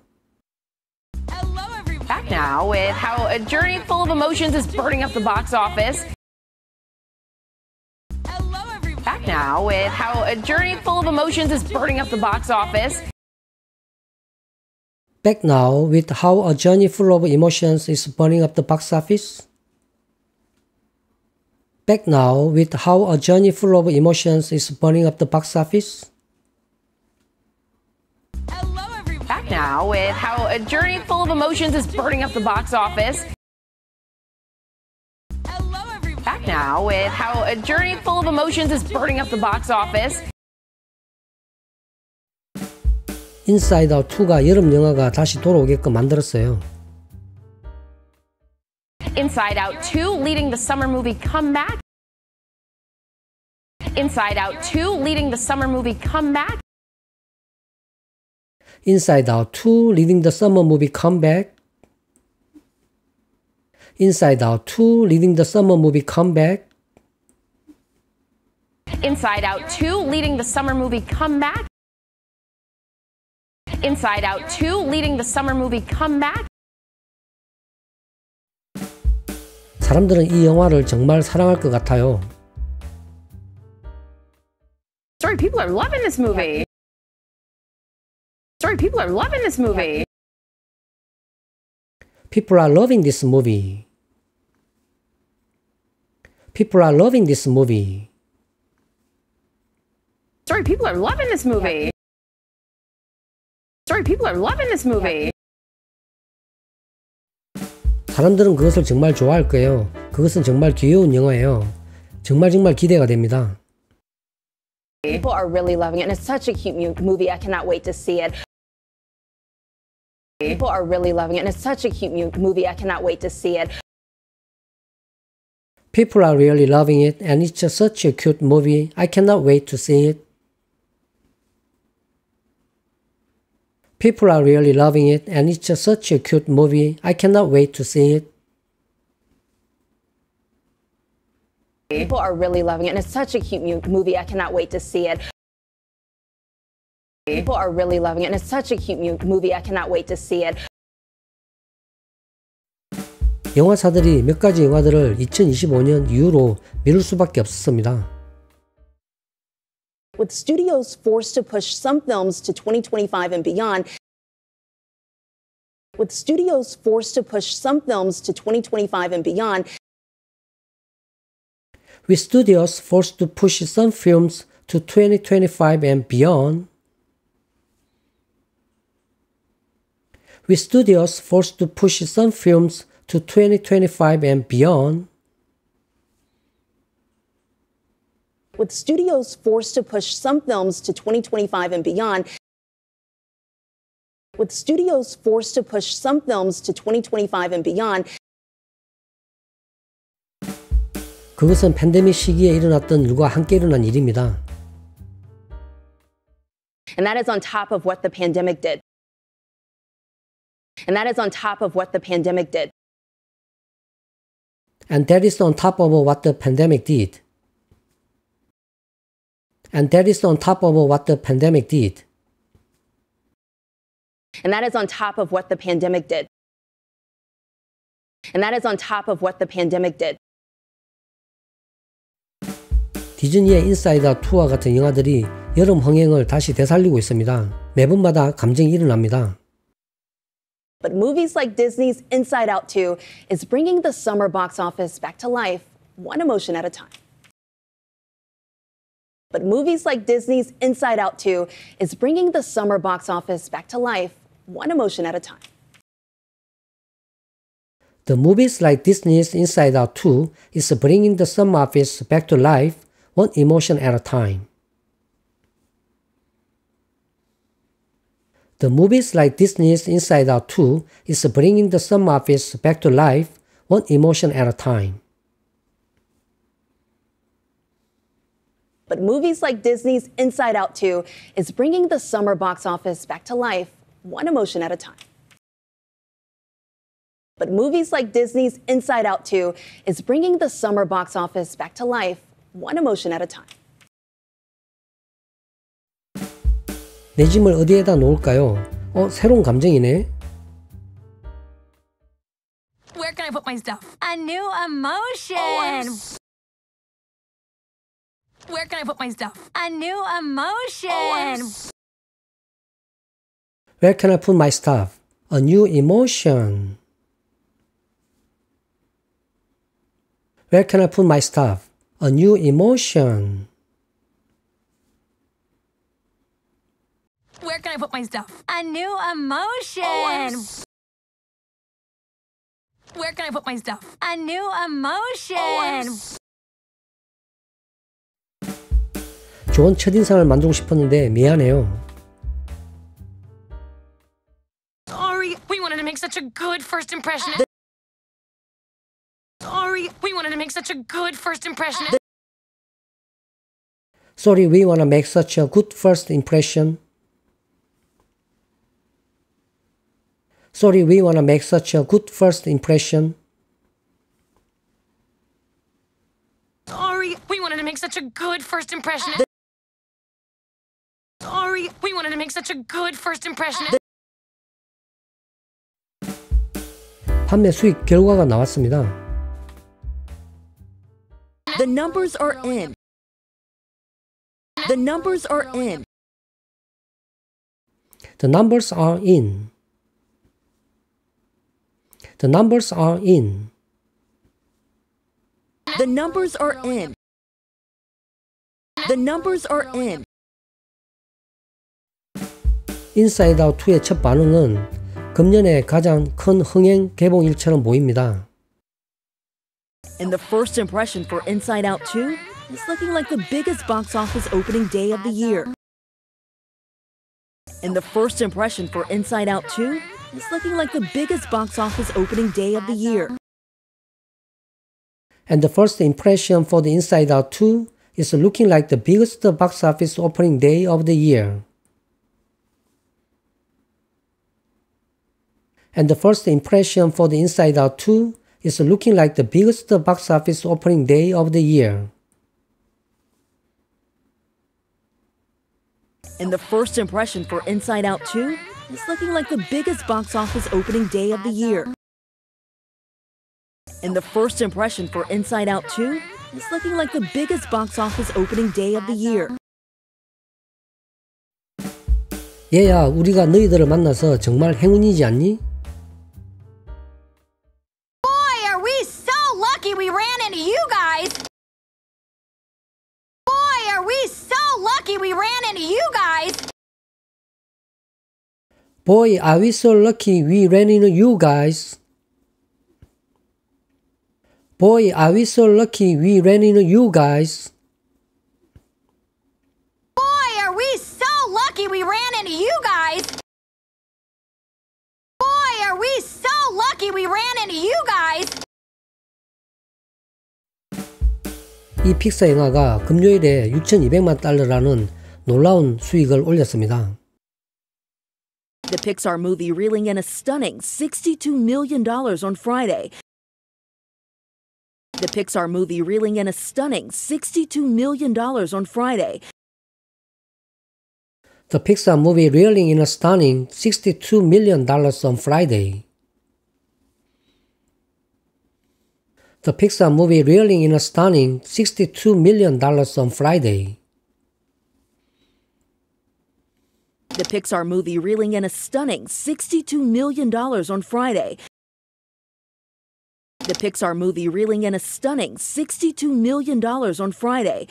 Back now with how a journey full of emotions is burning up the box office. Back now with how a journey full of emotions is burning up the box office. Back now with how a journey full of emotions is burning up the box office. Back now with how a journey full of emotions is burning up the box office. Back now with how a journey full of emotions is burning up the box office. Back now with how a journey full of emotions is burning up the box office. Inside Out 2가 여름 영화가 다시 돌아오게끔 만들었어요. Inside Out 2 leading the summer movie comeback. Inside Out 2 leading the summer movie comeback. Inside Out 2 leading the summer movie comeback. Inside Out 2 leading the summer movie comeback. Inside Out 2 leading the summer movie comeback. Inside Out 2 leading the summer movie comeback. 사람들은 이 영화를 정말 사랑할 것 같아요. Sorry, people are loving this movie. Sorry, people are loving this movie. People are loving this movie. People are loving this movie. Sorry, people are loving this movie. Sorry, people are loving this movie. 사람들은 그것을 정말 좋아할 거예요. 그것은 정말 귀여운 영화예요. 정말 기대가 됩니다. People are really loving it, and it's such a cute movie. I cannot wait to see it. People are really loving it, and it's such a cute movie. I cannot wait to see it. People are really loving it, and it's such a cute movie. I cannot wait to see it. People are really loving it, and it's such a cute movie. I cannot wait to see it. People are really loving it, and it's such a cute movie. I cannot wait to see it. People are really loving it, and it's such a cute movie. I cannot wait to see it. 영화사들이 몇 가지 영화들을 2025년 이후로 미룰 수밖에 없었습니다. With studios forced to push some films to 2025 and beyond. With studios forced to push some films to 2025 and beyond. With studios forced to push some films to 2025 and beyond. With studios forced to push some films to 2025 and beyond. With studios forced to push some films to 2025 and beyond. With studios forced to push some films to 2025 and beyond. 그것은 팬데믹 시기에 일어났던 일과 함께 일어난 일입니다. And that is on top of what the pandemic did. And that is on top of what the pandemic did. And that is on top of what the pandemic did. And that is on top of what the pandemic did. And that is on top of what the pandemic did. And that is on top of what the pandemic did. 디즈니의 인사이드 아웃 2와 같은 영화들이 여름 흥행을 다시 되살리고 있습니다. 매분마다 감정이 일어납니다. But movies like Disney's Inside Out 2 is bringing the summer box office back to life, one emotion at a time. But movies like Disney's Inside Out 2 is bringing the summer box office back to life, one emotion at a time. The movies like Disney's Inside Out 2 is bringing the summer office back to life, one emotion at a time. The movies like Disney's Inside Out 2 is bringing the summer office back to life, one emotion at a time. But movies like Disney's Inside Out 2 is bringing the summer box office back to life, one emotion at a time. But movies like Disney's Inside Out 2 is bringing the summer box office back to life, one emotion at a time. 내 짐을 어디에다 놓을까요? 새로운 감정이네. Where can I put my stuff? A new emotion. Where can I put my stuff? A new emotion. Where can I put my stuff? A new emotion. Where can I put my stuff? A new emotion. Where can I put my stuff? A new emotion. Where can I put my stuff? A new emotion. 좋은 첫인상을 만들고 싶었는데 미안해요. Sorry, we wanted to make such a good first impression. Sorry, we wanted to make such a good first impression. Sorry, we wanna make such a good first impression. Sorry, we wanna make such a good first impression. Sorry, we wanted to make such a good first impression. Sorry, we wanted to make such a good first impression. 판매 수익 결과가 나왔습니다. The numbers are in. The numbers are in. The numbers are in. The numbers are in. The numbers are in. The numbers are in. 인사이드 아웃 2의 첫 반응은 금년의 가장 큰 흥행 개봉일처럼 보입니다. And the first impression for Inside Out 2 is looking like the biggest box office opening day of the year. And the first impression for Inside Out 2 is looking like the biggest box office opening day of the year. And the first impression for the Inside Out 2 is looking like the biggest box office opening day of the year. And the first impression for the Inside Out 2 is looking like the biggest box office opening day of the year. And the first impression for Inside Out 2 is looking like the biggest box office opening day of the year. And the first impression for Inside Out 2 is looking like the biggest box office opening day of the year. 얘야, 우리가 너희들을 만나서 정말 행운이지 않니? Boy, are we so lucky we ran into you guys! Boy, are we so lucky we ran into you guys! Boy, are we so lucky we ran into you guys. Boy, are we so lucky we ran into you guys. Boy, are we so lucky we ran into you guys. Boy, are we so lucky we ran into you guys. 이 픽사 영화가 금요일에 6,200만 달러라는 놀라운 수익을 올렸습니다. The Pixar movie reeling in a stunning $62 million on Friday. The Pixar movie reeling in a stunning $62 million on Friday. The Pixar movie reeling in a stunning $62 million on Friday. The Pixar movie reeling in a stunning $62 million on Friday. The Pixar movie reeling in a stunning $62 million on Friday. The Pixar movie reeling in a stunning $62 million on Friday.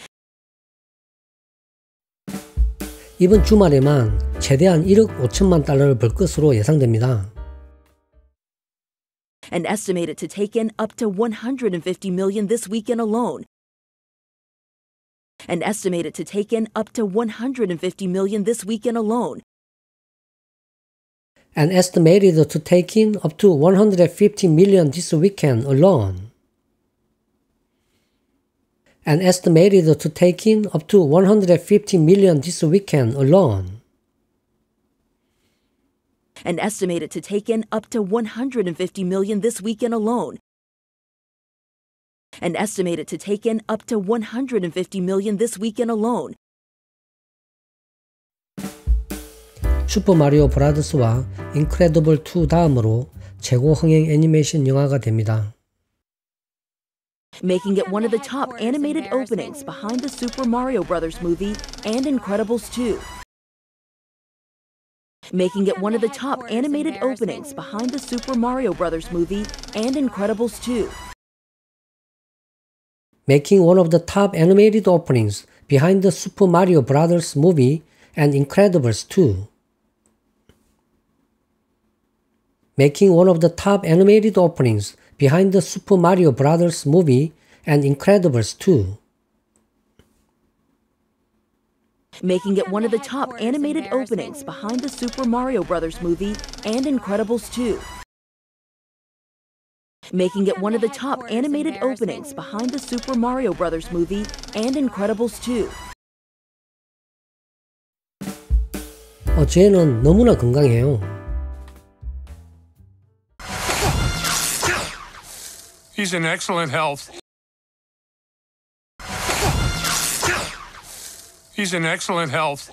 이번 주말에만 최대한 1억 5천만 달러를 벌 것으로 예상됩니다. And estimated to take in up to $150 million this weekend alone. And estimated to take in up to $150 million this weekend alone. And estimated to take in up to $150 million this weekend alone. And estimated to take in up to $150 million this weekend alone. And estimated to take in up to $150 million this weekend alone. And estimated to take in up to $150 million this weekend alone. 슈퍼 마리오 브라더스와 인크레더블 2 다음으로 최고 흥행 애니메이션 영화가 됩니다. Making it one of the top animated openings behind the Super Mario Bros. Movie and Incredibles 2. Making it one of the top animated openings behind the Super Mario Bros. Movie and Incredibles 2. Making one of the top animated openings behind the Super Mario Bros. Movie and Incredibles 2. Making one of the top animated openings behind the Super Mario Bros. Movie and Incredibles 2. Making it one of the top animated openings behind the Super Mario Bros. Movie and Incredibles 2. Making it one of the top animated openings behind the Super Mario Bros. Movie and Incredibles 2. 쟤는 너무나 건강해요. He's in excellent health. He's in excellent health.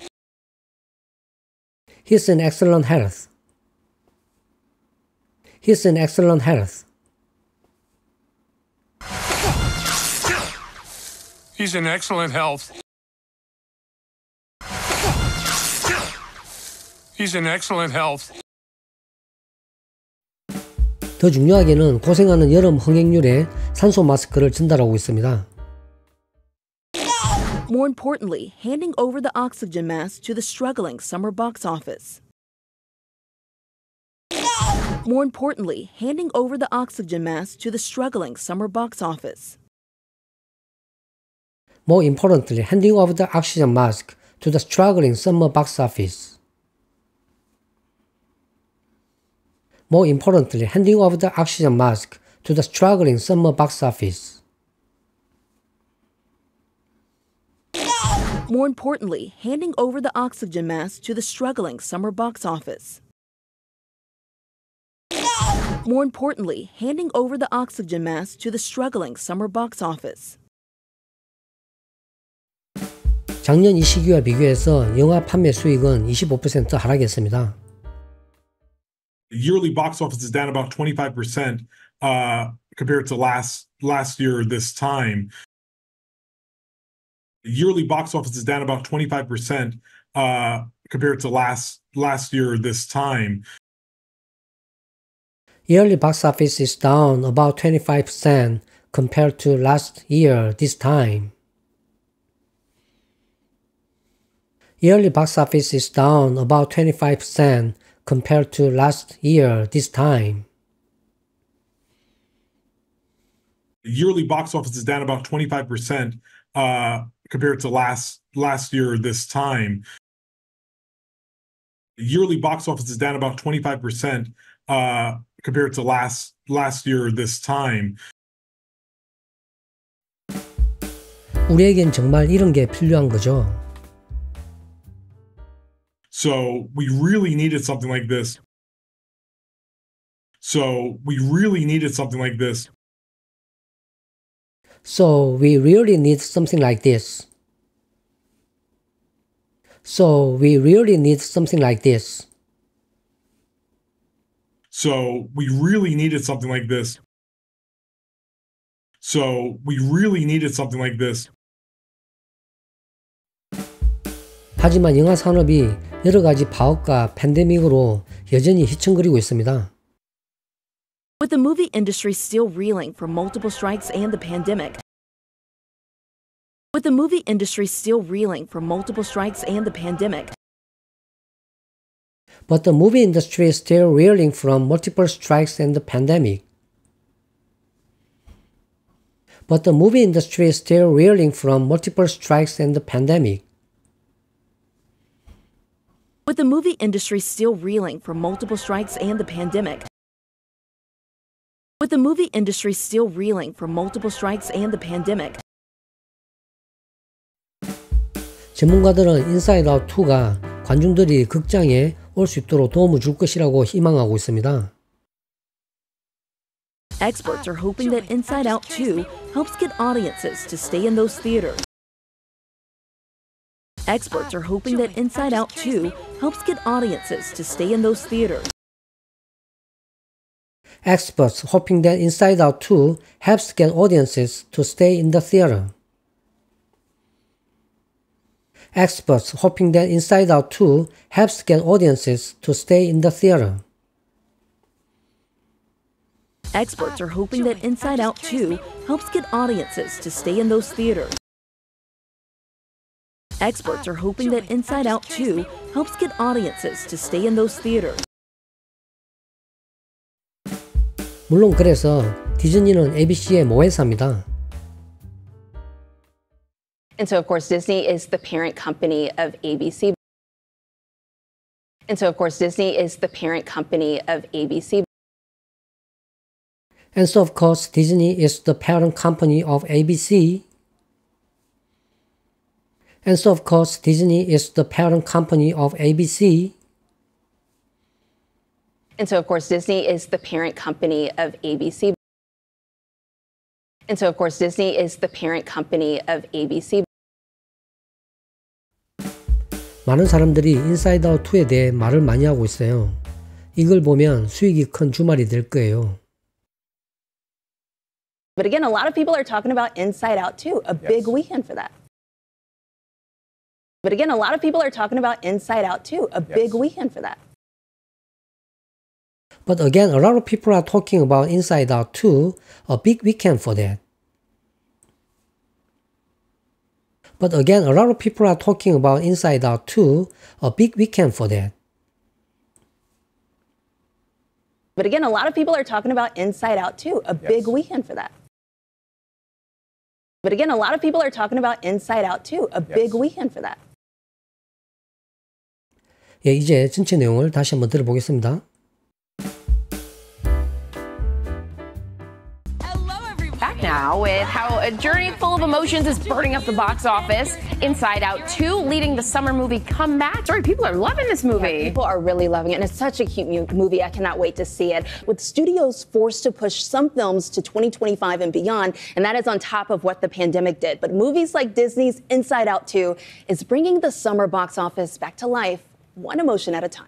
He's in excellent health. He's in excellent health. He's in excellent health. He's in excellent health. 더 중요하게는 고생하는 여름 흥행률에 산소 마스크를 전달하고 있습니다. More importantly, handing over the oxygen mask to the struggling summer box office. More importantly, handing over the oxygen mask to the struggling summer box office. More importantly, handing over the oxygen mask to the struggling summer box office. More importantly, handing over the oxygen mask to the struggling summer box office. More importantly, handing over the oxygen mask to the struggling summer box office. More importantly, handing over the oxygen mask to the struggling summer box office. 작년 이 시기와 비교해서 영화 판매 수익은 25% 하락했습니다. Yearly box office is down about 25% compared to last year this time. Yearly box office is down about 25% compared to last year this time. Yearly box office is down about 25% compared to last year this time. Yearly box office is down about 25% compared to last year this time. Yearly box office is down about 25% compared to last year this time. Yearly box office is down about 25% compared to last year this time. 우리에겐 정말 이런 게 필요한 거죠. So we really needed something like this. So we really needed something like this. So we really need something like this. So we really need something like this. So we really needed something like this. So we really needed something like this. 하지만 영화 산업이 여러 가지 파업과 팬데믹으로 여전히 휘청거리고 있습니다. With the movie industry still reeling from multiple strikes and the pandemic. With the movie industry still reeling from multiple strikes and the pandemic. But the movie industry is still reeling from multiple strikes and the pandemic. But the movie industry is still reeling from multiple strikes and the pandemic. With the movie industry still reeling from multiple strikes and the pandemic. With the movie industry still reeling from multiple strikes and the pandemic. 전문가들은 인사이드 아웃 2가 관중들이 극장에 올 수 있도록 도움을 줄 것이라고 희망하고 있습니다. Experts are hoping that Inside Out 2 helps get audiences to stay in those theaters. Experts are hoping that Inside Out 2 helps get audiences to stay in those theaters. Experts hoping that Inside Out 2 helps get audiences to stay in the theater. Experts hoping that Inside Out 2 helps get audiences to stay in the theater. Experts are hoping that Inside Out 2 helps get audiences to stay in those theaters. Experts are hoping that Inside Out 2 helps get audiences to stay in those theaters. 물론 그래서 디즈니는 ABC의 모회사입니다. And so, of course, Disney is the parent company of ABC. And so, of course, Disney is the parent company of ABC. And so, of course, Disney is the parent company of ABC. And so, of course, Disney is the parent company of ABC. And so, of course, Disney is the parent company of ABC. And so, of course, Disney is the parent company of ABC. 많은 사람들이 인사이드 아웃 2에 대해 말을 많이 하고 있어요. 이걸 보면 수익이 큰 주말이 될 거예요. But again, a lot of people are talking about Inside Out 2, a big weekend for that. But again, a lot of people are talking about Inside Out 2, a big weekend for that. But again, a lot of people are talking about Inside Out 2, a big weekend for that. But again, a lot of people are talking about Inside Out 2, a big weekend for that. But again, a lot of people are talking about Inside Out 2, a big weekend for that. But again, a lot of people are talking about Inside Out 2, a big weekend for that. 예, 이제 전체 내용을 다시 한번 들어보겠습니다. Back now with how a journey full of emotions is burning up the box office. Inside Out 2 leading the summer movie comeback. Sorry, people are loving this movie. Yeah, people are really loving it, and it's such a cute movie. I cannot wait to see it. With studios forced to push some films to 2025 and beyond, and that is on top of what the pandemic did. But movies like Disney's Inside Out 2 is bringing the summer box office back to life, one emotion at a time.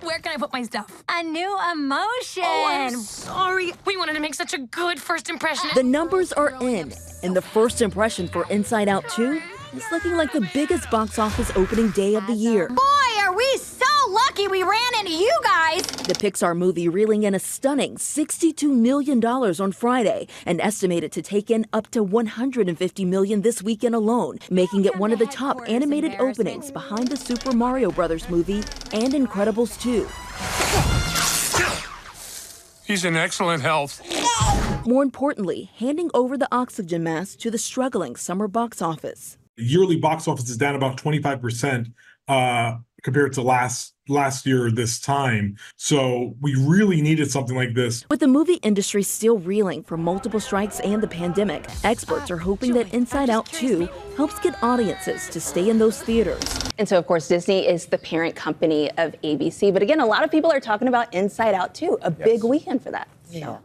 Where can I put my stuff? A new emotion. Oh, I'm sorry. We wanted to make such a good first impression. The numbers are in, and the first impression for Inside Out 2 is looking like the biggest box office opening day of the year. Boy, are we so lucky we ran into you guys. The Pixar movie reeling in a stunning $62 million on Friday and estimated to take in up to $150 million this weekend alone, making it one of the top animated openings behind the Super Mario Bros. Movie and Incredibles 2. He's in excellent health. More importantly, handing over the oxygen mask to the struggling summer box office. Yearly box office is down about 25% compared to last year this time. So we really needed something like this. With the movie industry still reeling from multiple strikes and the pandemic, experts are hoping that Inside Out 2 helps get audiences to stay in those theaters. And so, of course, Disney is the parent company of ABC. But again, a lot of people are talking about Inside Out 2, a big weekend for that. Yeah.